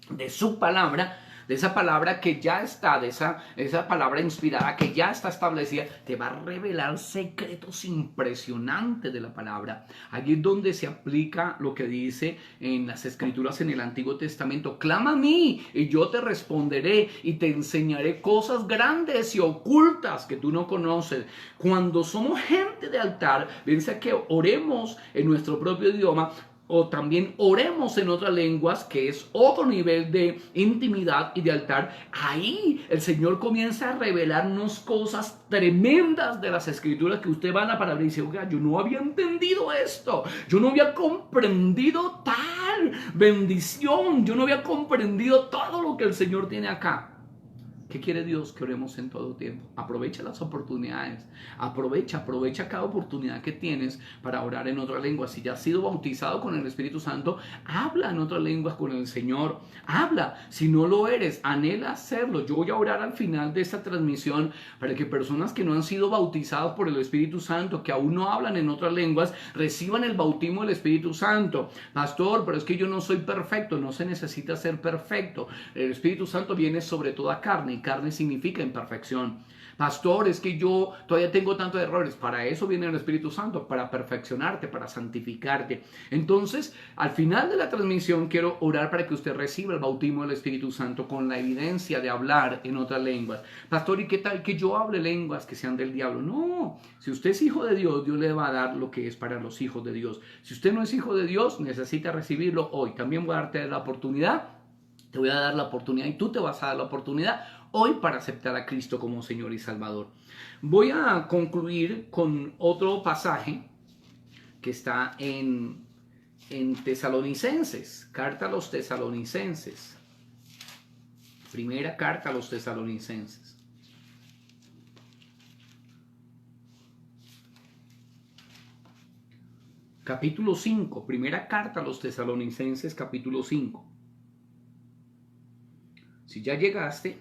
de su palabra, de esa palabra que ya está, de esa palabra inspirada que ya está establecida, te va a revelar secretos impresionantes de la palabra. Allí es donde se aplica lo que dice en las Escrituras en el Antiguo Testamento: clama a mí y yo te responderé y te enseñaré cosas grandes y ocultas que tú no conoces. Cuando somos gente de altar, piensa que oremos en nuestro propio idioma, o también oremos en otras lenguas, que es otro nivel de intimidad y de altar. Ahí el Señor comienza a revelarnos cosas tremendas de las Escrituras que usted va a la palabra y dice: oiga, yo no había entendido esto, yo no había comprendido tal bendición, yo no había comprendido todo lo que el Señor tiene acá. ¿Qué quiere Dios? Que oremos en todo tiempo. Aprovecha las oportunidades. Aprovecha cada oportunidad que tienes para orar en otra lengua. Si ya has sido bautizado con el Espíritu Santo, habla en otras lenguas con el Señor. Habla. Si no lo eres, anhela hacerlo. Yo voy a orar al final de esta transmisión para que personas que no han sido bautizados por el Espíritu Santo, que aún no hablan en otras lenguas, reciban el bautismo del Espíritu Santo. Pastor, pero es que yo no soy perfecto. No se necesita ser perfecto. El Espíritu Santo viene sobre toda carne. Carne significa imperfección. Pastor, es que yo todavía tengo tantos errores. Para eso viene el Espíritu Santo, para perfeccionarte, para santificarte. Entonces, al final de la transmisión quiero orar para que usted reciba el bautismo del Espíritu Santo con la evidencia de hablar en otras lenguas. Pastor, ¿y qué tal que yo hable lenguas que sean del diablo? No, si usted es hijo de Dios, Dios le va a dar lo que es para los hijos de Dios. Si usted no es hijo de Dios, necesita recibirlo hoy. También voy a darte la oportunidad. Te voy a dar la oportunidad y tú te vas a dar la oportunidad hoy para aceptar a Cristo como Señor y Salvador. Voy a concluir con otro pasaje que está en Tesalonicenses, carta a los Tesalonicenses. Primera carta a los Tesalonicenses. Capítulo 5, primera carta a los Tesalonicenses, capítulo 5. Si ya llegaste,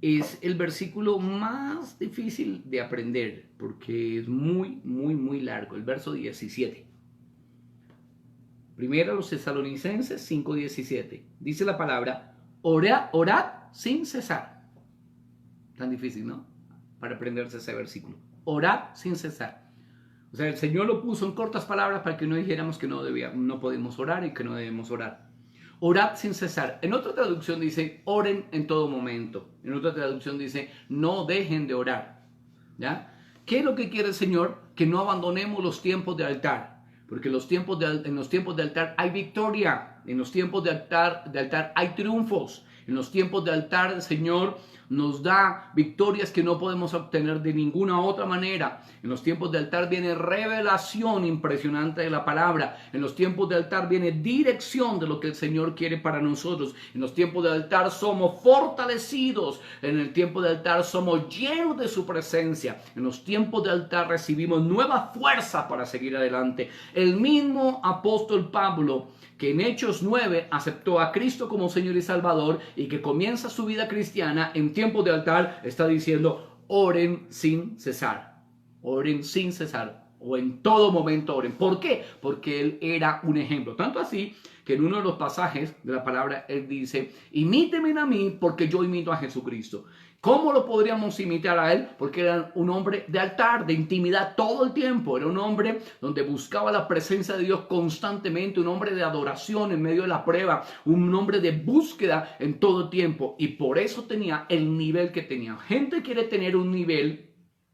es el versículo más difícil de aprender porque es muy largo, el verso 17. Primero a los Tesalonicenses 5:17. Dice la palabra: orad sin cesar. Tan difícil, ¿no? para aprenderse ese versículo. Orad sin cesar. O sea, el Señor lo puso en cortas palabras para que no dijéramos que no podemos orar y que no debemos orar. Orad sin cesar. En otra traducción dice, oren en todo momento. En otra traducción dice, no dejen de orar. ¿Ya? ¿Qué es lo que quiere el Señor? Que no abandonemos los tiempos de altar. Porque en los tiempos de altar hay victoria. En los tiempos de altar hay triunfos. En los tiempos de altar el Señor nos da victorias que no podemos obtener de ninguna otra manera. En los tiempos de altar viene revelación impresionante de la palabra. En los tiempos de altar viene dirección de lo que el Señor quiere para nosotros. En los tiempos de altar somos fortalecidos. En el tiempo de altar somos llenos de su presencia. En los tiempos de altar recibimos nueva fuerza para seguir adelante. El mismo apóstol Pablo, que en Hechos 9 aceptó a Cristo como Señor y Salvador y que comienza su vida cristiana en tiempos de altar, está diciendo, oren sin cesar. Oren sin cesar. O en todo momento oren. ¿Por qué? Porque él era un ejemplo. Tanto así que en uno de los pasajes de la palabra él dice, imítenme a mí porque yo imito a Jesucristo. ¿Cómo lo podríamos imitar a él? Porque era un hombre de altar, de intimidad todo el tiempo. Era un hombre donde buscaba la presencia de Dios constantemente, un hombre de adoración en medio de la prueba, un hombre de búsqueda en todo tiempo. Y por eso tenía el nivel que tenía. Gente quiere tener un nivel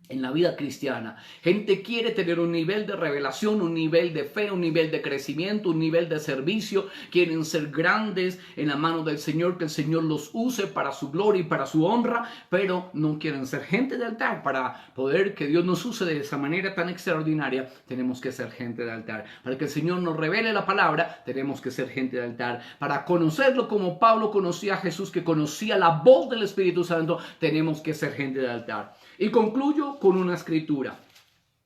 en la vida cristiana. Gente quiere tener un nivel de revelación, un nivel de fe, un nivel de crecimiento, un nivel de servicio. Quieren ser grandes en la mano del Señor, que el Señor los use para su gloria y para su honra, pero no quieren ser gente de altar. Para poder que Dios nos use de esa manera tan extraordinaria, tenemos que ser gente de altar. Para que el Señor nos revele la palabra, tenemos que ser gente de altar. Para conocerlo como Pablo conocía a Jesús, que conocía la voz del Espíritu Santo, tenemos que ser gente de altar. Y concluyo con una escritura.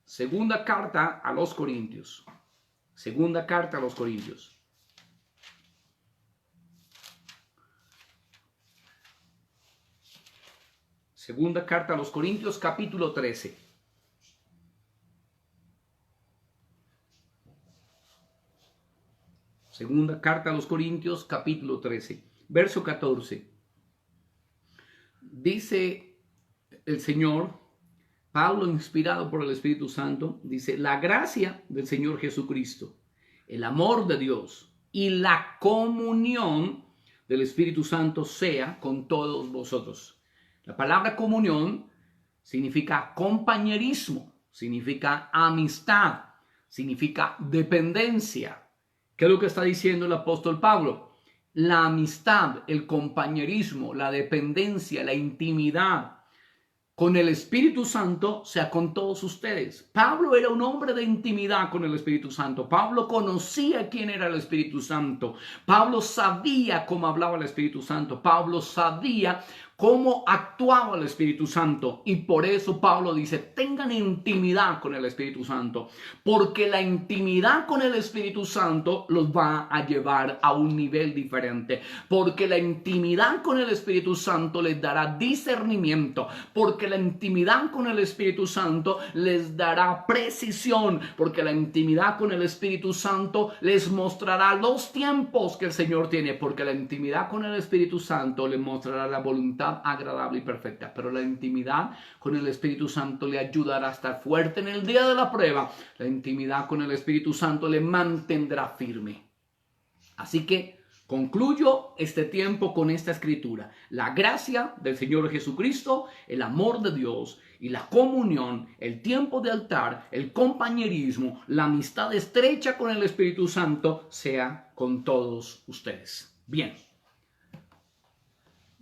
Segunda carta a los Corintios. Segunda carta a los Corintios. Segunda carta a los Corintios, capítulo 13. Segunda carta a los Corintios, capítulo 13. Verso 14. Dice el Señor, Pablo, inspirado por el Espíritu Santo, dice, la gracia del Señor Jesucristo, el amor de Dios y la comunión del Espíritu Santo sea con todos vosotros. La palabra comunión significa compañerismo, significa amistad, significa dependencia. ¿Qué es lo que está diciendo el apóstol Pablo? La amistad, el compañerismo, la dependencia, la intimidad con el Espíritu Santo sea con todos ustedes. Pablo era un hombre de intimidad con el Espíritu Santo. Pablo conocía quién era el Espíritu Santo. Pablo sabía cómo hablaba el Espíritu Santo. Pablo sabía cómo actuaba el Espíritu Santo. Y por eso Pablo dice, tengan intimidad con el Espíritu Santo. Porque la intimidad con el Espíritu Santo los va a llevar a un nivel diferente. Porque la intimidad con el Espíritu Santo les dará discernimiento. Porque la intimidad con el Espíritu Santo les dará precisión. Porque la intimidad con el Espíritu Santo les mostrará los tiempos que el Señor tiene. Porque la intimidad con el Espíritu Santo les mostrará la voluntad agradable y perfecta, pero la intimidad con el Espíritu Santo le ayudará a estar fuerte en el día de la prueba. La intimidad con el Espíritu Santo le mantendrá firme. Así que concluyo este tiempo con esta escritura. La gracia del Señor Jesucristo, el amor de Dios y la comunión, el tiempo de altar, el compañerismo, la amistad estrecha con el Espíritu Santo sea con todos ustedes. Bien.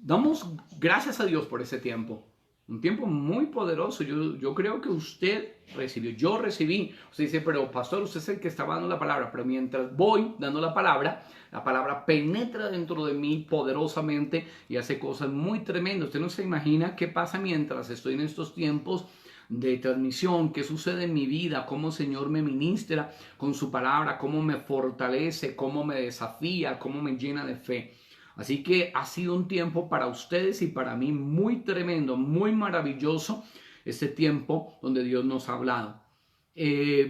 Damos gracias a Dios por ese tiempo. Un tiempo muy poderoso. Yo creo que usted recibió. Yo recibí. Usted dice, pero pastor, usted es el que estaba dando la palabra. Pero mientras voy dando la palabra penetra dentro de mí poderosamente y hace cosas muy tremendas. Usted no se imagina qué pasa mientras estoy en estos tiempos de transmisión, qué sucede en mi vida, cómo el Señor me ministra con su palabra, cómo me fortalece, cómo me desafía, cómo me llena de fe. Así que ha sido un tiempo para ustedes y para mí muy tremendo, muy maravilloso este tiempo donde Dios nos ha hablado.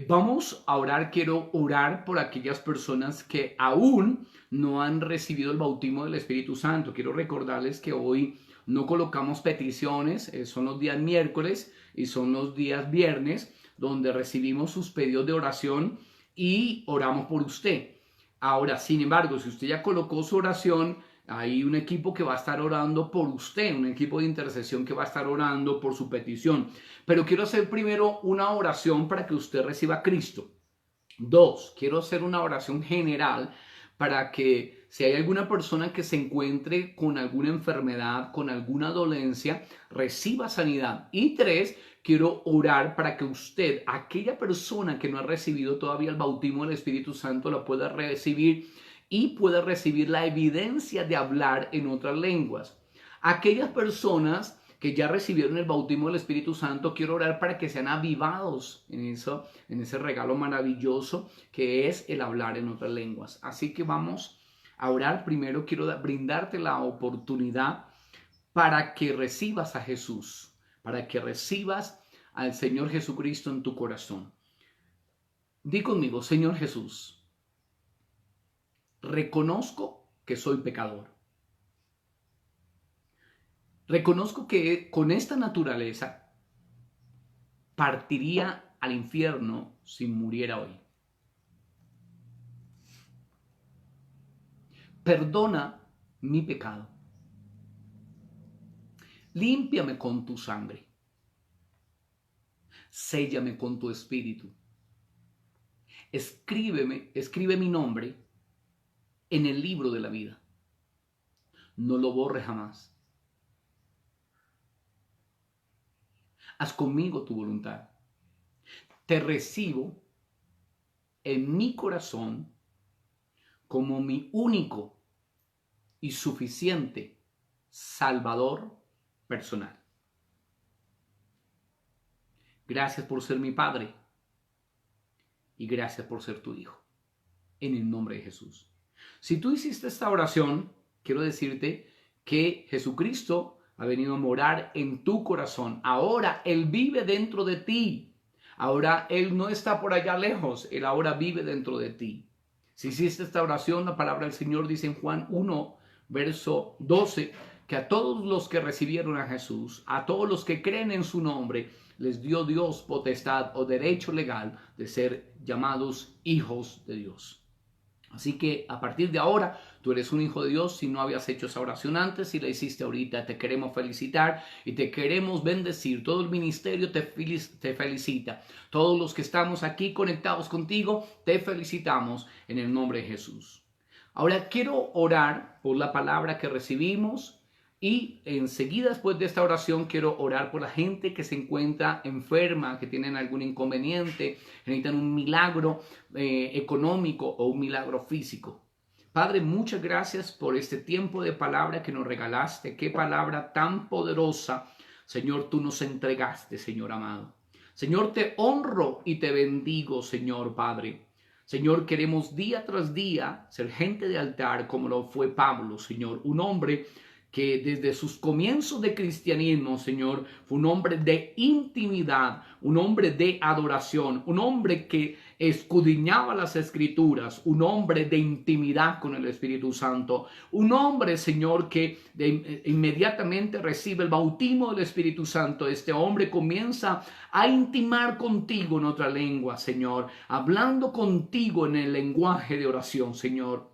Vamos a orar, quiero orar por aquellas personas que aún no han recibido el bautismo del Espíritu Santo. Quiero recordarles que hoy no colocamos peticiones, son los días miércoles y son los días viernes donde recibimos sus pedidos de oración y oramos por usted. Ahora, sin embargo, si usted ya colocó su oración, hay un equipo que va a estar orando por usted, un equipo de intercesión que va a estar orando por su petición. Pero quiero hacer primero una oración para que usted reciba a Cristo. 2, quiero hacer una oración general para que si hay alguna persona que se encuentre con alguna enfermedad, con alguna dolencia, reciba sanidad. Y 3, quiero orar para que usted, aquella persona que no ha recibido todavía el bautismo del Espíritu Santo, la pueda recibir y pueda recibir la evidencia de hablar en otras lenguas. Aquellas personas que ya recibieron el bautismo del Espíritu Santo, quiero orar para que sean avivados en ese regalo maravilloso que es el hablar en otras lenguas. Así que vamos a orar. Primero quiero brindarte la oportunidad para que recibas a Jesús, para que recibas al Señor Jesucristo en tu corazón. Di conmigo: Señor Jesús, reconozco que soy pecador. Reconozco que con esta naturaleza partiría al infierno si muriera hoy. Perdona mi pecado. Límpiame con tu sangre. Séllame con tu espíritu. Escribe mi nombre en el libro de la vida. No lo borres jamás. Haz conmigo tu voluntad. Te recibo en mi corazón como mi único y suficiente Salvador personal. Gracias por ser mi Padre y gracias por ser tu Hijo. En el nombre de Jesús. Si tú hiciste esta oración, quiero decirte que Jesucristo ha venido a morar en tu corazón. Ahora Él vive dentro de ti. Ahora Él no está por allá lejos. Él ahora vive dentro de ti. Si hiciste esta oración, la palabra del Señor dice en Juan 1, verso 12, que a todos los que recibieron a Jesús, a todos los que creen en su nombre, les dio Dios potestad o derecho legal de ser llamados hijos de Dios. Así que a partir de ahora, tú eres un hijo de Dios. Si no habías hecho esa oración antes, si la hiciste ahorita, te queremos felicitar y te queremos bendecir. Todo el ministerio te felicita. Todos los que estamos aquí conectados contigo, te felicitamos en el nombre de Jesús. Ahora quiero orar por la palabra que recibimos y enseguida después de esta oración quiero orar por la gente que se encuentra enferma, que tienen algún inconveniente, que necesitan un milagro económico o un milagro físico. Padre, muchas gracias por este tiempo de palabra que nos regalaste. Qué palabra tan poderosa, Señor, tú nos entregaste, Señor amado. Señor, te honro y te bendigo, Señor Padre. Señor, queremos día tras día ser gente de altar como lo fue Pablo, Señor, un hombre que desde sus comienzos de cristianismo, Señor, fue un hombre de intimidad, un hombre de adoración, un hombre que escudriñaba las Escrituras, un hombre de intimidad con el Espíritu Santo, un hombre, Señor, que inmediatamente recibe el bautismo del Espíritu Santo. Este hombre comienza a intimar contigo en otra lengua, Señor, hablando contigo en el lenguaje de oración, Señor.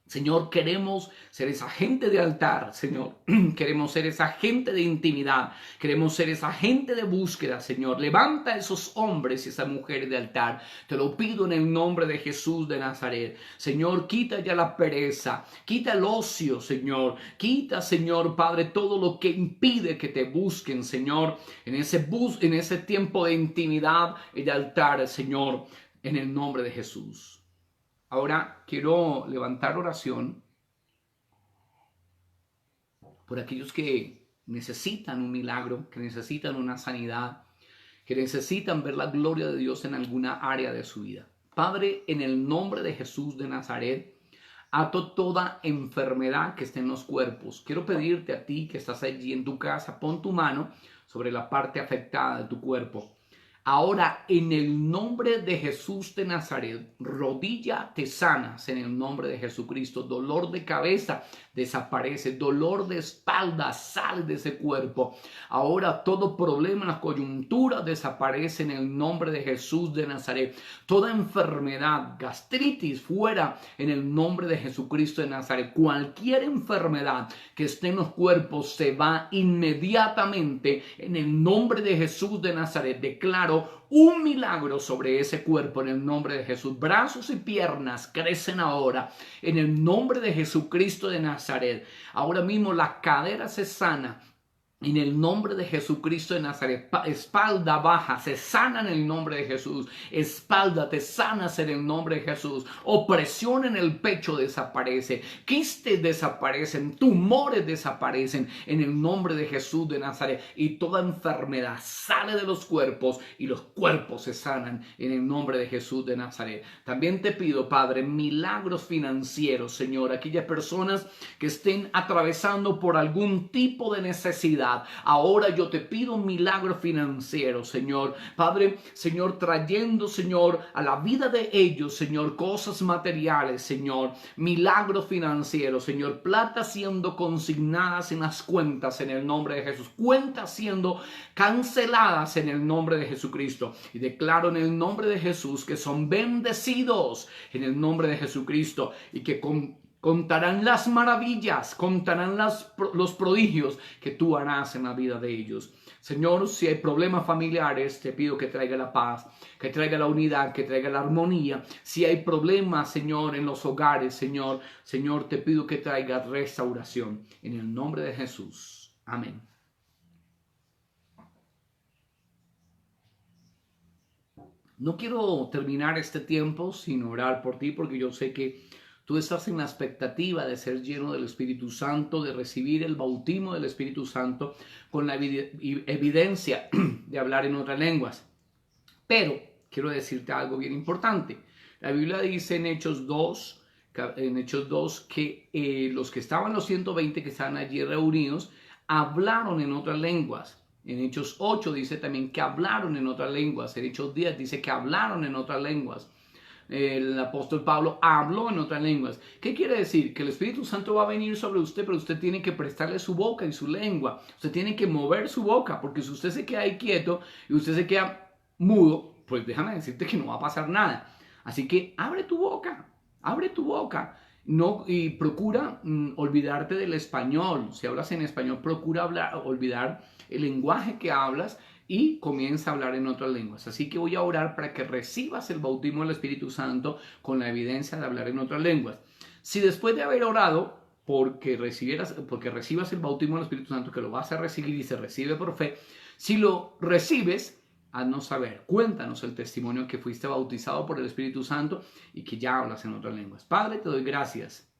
Señor, queremos ser esa gente de altar, Señor. Queremos ser esa gente de intimidad. Queremos ser esa gente de búsqueda, Señor. Levanta a esos hombres y esas mujeres de altar. Te lo pido en el nombre de Jesús de Nazaret. Señor, quita ya la pereza. Quita el ocio, Señor. Quita, Señor, Padre, todo lo que impide que te busquen, Señor. En ese tiempo de intimidad y de altar, Señor, en el nombre de Jesús. Ahora quiero levantar oración por aquellos que necesitan un milagro, que necesitan una sanidad, que necesitan ver la gloria de Dios en alguna área de su vida. Padre, en el nombre de Jesús de Nazaret, ato toda enfermedad que esté en los cuerpos. Quiero pedirte a ti que estás allí en tu casa, pon tu mano sobre la parte afectada de tu cuerpo. Ahora, en el nombre de Jesús de Nazaret, rodilla te sanas en el nombre de Jesucristo. Dolor de cabeza desaparece, dolor de espalda sale de ese cuerpo. Ahora todo problema en la coyuntura desaparece en el nombre de Jesús de Nazaret. Toda enfermedad, gastritis, fuera en el nombre de Jesucristo de Nazaret. Cualquier enfermedad que esté en los cuerpos se va inmediatamente en el nombre de Jesús de Nazaret. Declaro un milagro sobre ese cuerpo en el nombre de Jesús. Brazos y piernas crecen ahora en el nombre de Jesucristo de Nazaret. Ahora mismo la cadera se sana en el nombre de Jesucristo de Nazaret. Espalda baja, se sana en el nombre de Jesús. Espalda, te sanas en el nombre de Jesús. Opresión en el pecho desaparece. Quistes desaparecen. Tumores desaparecen en el nombre de Jesús de Nazaret. Y toda enfermedad sale de los cuerpos y los cuerpos se sanan en el nombre de Jesús de Nazaret. También te pido, Padre, milagros financieros, Señor. Aquellas personas que estén atravesando por algún tipo de necesidad. Ahora yo te pido un milagro financiero, Señor. Padre, Señor, trayendo, Señor, a la vida de ellos, Señor, cosas materiales, Señor. Milagros financieros, Señor. Plata siendo consignadas en las cuentas en el nombre de Jesús. Cuentas siendo canceladas en el nombre de Jesucristo. Y declaro en el nombre de Jesús que son bendecidos en el nombre de Jesucristo y que contarán las maravillas, contarán los prodigios que tú harás en la vida de ellos. Señor, si hay problemas familiares, te pido que traiga la paz, que traiga la unidad, que traiga la armonía. Si hay problemas, Señor, en los hogares, Señor, te pido que traiga restauración. En el nombre de Jesús. Amén. No quiero terminar este tiempo sin orar por ti, porque yo sé que tú estás en la expectativa de ser lleno del Espíritu Santo, de recibir el bautismo del Espíritu Santo con la evidencia de hablar en otras lenguas. Pero quiero decirte algo bien importante. La Biblia dice en Hechos 2 que los que estaban, los 120 que estaban allí reunidos, hablaron en otras lenguas. En Hechos 8 dice también que hablaron en otras lenguas. En Hechos 10 dice que hablaron en otras lenguas. El apóstol Pablo habló en otras lenguas. ¿Qué quiere decir? Que el Espíritu Santo va a venir sobre usted, pero usted tiene que prestarle su boca y su lengua. Usted tiene que mover su boca, porque si usted se queda ahí quieto y usted se queda mudo, pues déjame decirte que no va a pasar nada. Así que abre tu boca. No, y procura olvidarte del español. Si hablas en español, procura olvidar el lenguaje que hablas y comienza a hablar en otras lenguas. Así que voy a orar para que recibas el bautismo del Espíritu Santo con la evidencia de hablar en otras lenguas. Si después de haber orado porque recibas el bautismo del Espíritu Santo, que lo vas a recibir y se recibe por fe, si lo recibes, haznos saber, cuéntanos el testimonio que fuiste bautizado por el Espíritu Santo y que ya hablas en otras lenguas. Padre, te doy gracias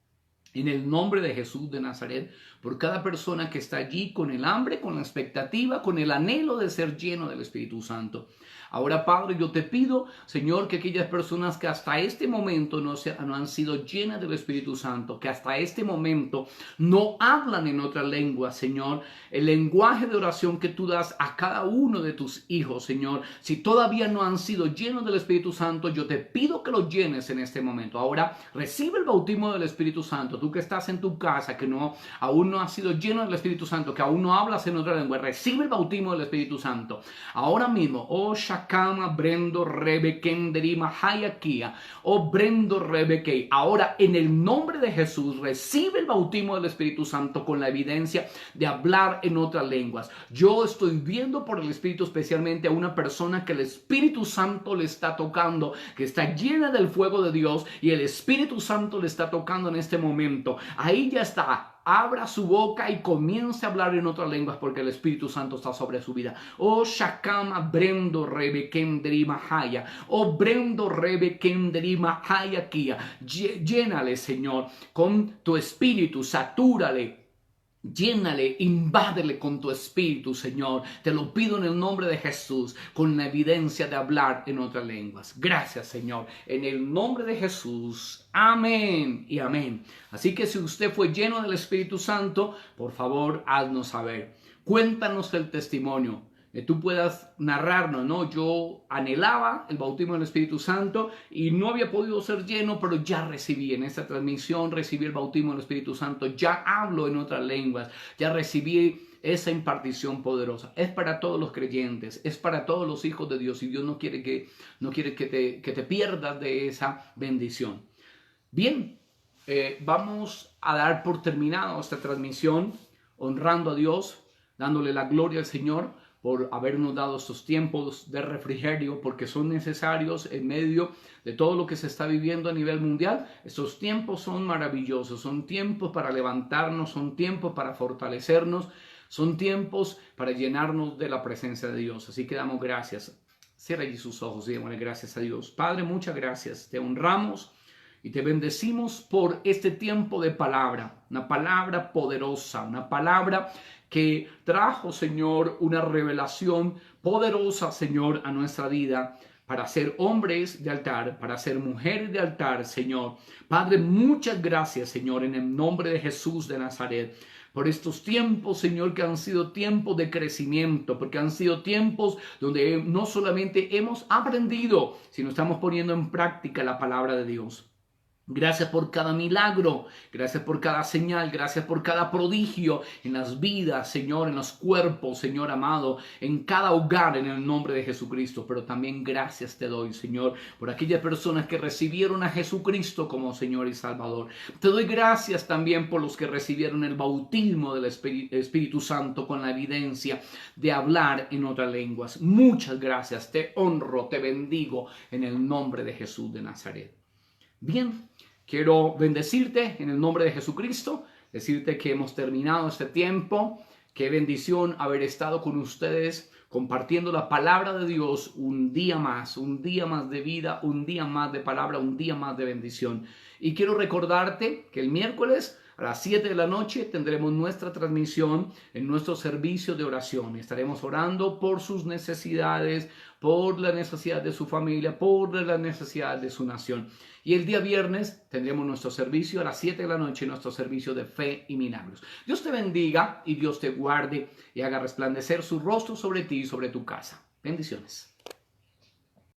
en el nombre de Jesús de Nazaret por cada persona que está allí con el hambre, con la expectativa, con el anhelo de ser lleno del Espíritu Santo. Ahora, Padre, yo te pido, Señor, que aquellas personas que hasta este momento no han sido llenas del Espíritu Santo, que hasta este momento no hablan en otra lengua, Señor, el lenguaje de oración que tú das a cada uno de tus hijos, Señor, si todavía no han sido llenos del Espíritu Santo, yo te pido que los llenes en este momento. Ahora, recibe el bautismo del Espíritu Santo. Tú que estás en tu casa, que aún no has sido lleno del Espíritu Santo, que aún no hablas en otra lengua, recibe el bautismo del Espíritu Santo. Ahora mismo, Shakama Brendo Rebekenderima Hayakia, Brendo Rebeke. Ahora, en el nombre de Jesús, recibe el bautismo del Espíritu Santo con la evidencia de hablar en otras lenguas. Yo estoy viendo por el Espíritu especialmente a una persona que el Espíritu Santo le está tocando, que está llena del fuego de Dios y el Espíritu Santo le está tocando en este momento. Ahí ya está. Abra su boca y comience a hablar en otras lenguas porque el Espíritu Santo está sobre su vida. Shakama Brendo Rebekendrima Haya. Brendo Rebekendrima Haya Kia. Llénale, Señor, con tu Espíritu. Satúrale. Llénale, invádele con tu Espíritu, Señor. Te lo pido en el nombre de Jesús, con la evidencia de hablar en otras lenguas. Gracias, Señor. En el nombre de Jesús. Amén y amén. Así que si usted fue lleno del Espíritu Santo, por favor, haznos saber. Cuéntanos el testimonio. tú puedas narrarnos, ¿no? Yo anhelaba el bautismo del Espíritu Santo y no había podido ser lleno, pero ya recibí en esta transmisión, recibí el bautismo del Espíritu Santo, ya hablo en otras lenguas, ya recibí esa impartición poderosa. Es para todos los creyentes, es para todos los hijos de Dios, y Dios no quiere que te pierdas de esa bendición. Bien, vamos a dar por terminado esta transmisión, honrando a Dios, dándole la gloria al Señor por habernos dado estos tiempos de refrigerio, porque son necesarios en medio de todo lo que se está viviendo a nivel mundial. Estos tiempos son maravillosos, son tiempos para levantarnos, son tiempos para fortalecernos, son tiempos para llenarnos de la presencia de Dios. Así que damos gracias. Cierra allí sus ojos y démosle gracias a Dios. Padre, muchas gracias. Te honramos y te bendecimos por este tiempo de palabra, una palabra poderosa, una palabra que trajo, Señor, una revelación poderosa, Señor, a nuestra vida, para ser hombres de altar, para ser mujeres de altar, Señor. Padre, muchas gracias, Señor, en el nombre de Jesús de Nazaret, por estos tiempos, Señor, que han sido tiempos de crecimiento, porque han sido tiempos donde no solamente hemos aprendido, sino estamos poniendo en práctica la palabra de Dios. Gracias por cada milagro, gracias por cada señal, gracias por cada prodigio en las vidas, Señor, en los cuerpos, Señor amado, en cada hogar, en el nombre de Jesucristo. Pero también gracias te doy, Señor, por aquellas personas que recibieron a Jesucristo como Señor y Salvador. Te doy gracias también por los que recibieron el bautismo del Espíritu Santo con la evidencia de hablar en otras lenguas. Muchas gracias, te honro, te bendigo en el nombre de Jesús de Nazaret. Bien, quiero bendecirte en el nombre de Jesucristo, decirte que hemos terminado este tiempo. Qué bendición haber estado con ustedes compartiendo la palabra de Dios un día más de vida, un día más de palabra, un día más de bendición. Y quiero recordarte que el miércoles a las 7 de la noche tendremos nuestra transmisión en nuestro servicio de oración. Estaremos orando por sus necesidades, por la necesidad de su familia, por la necesidad de su nación. Y el día viernes tendremos nuestro servicio a las 7 de la noche, nuestro servicio de fe y milagros. Dios te bendiga y Dios te guarde y haga resplandecer su rostro sobre ti y sobre tu casa. Bendiciones.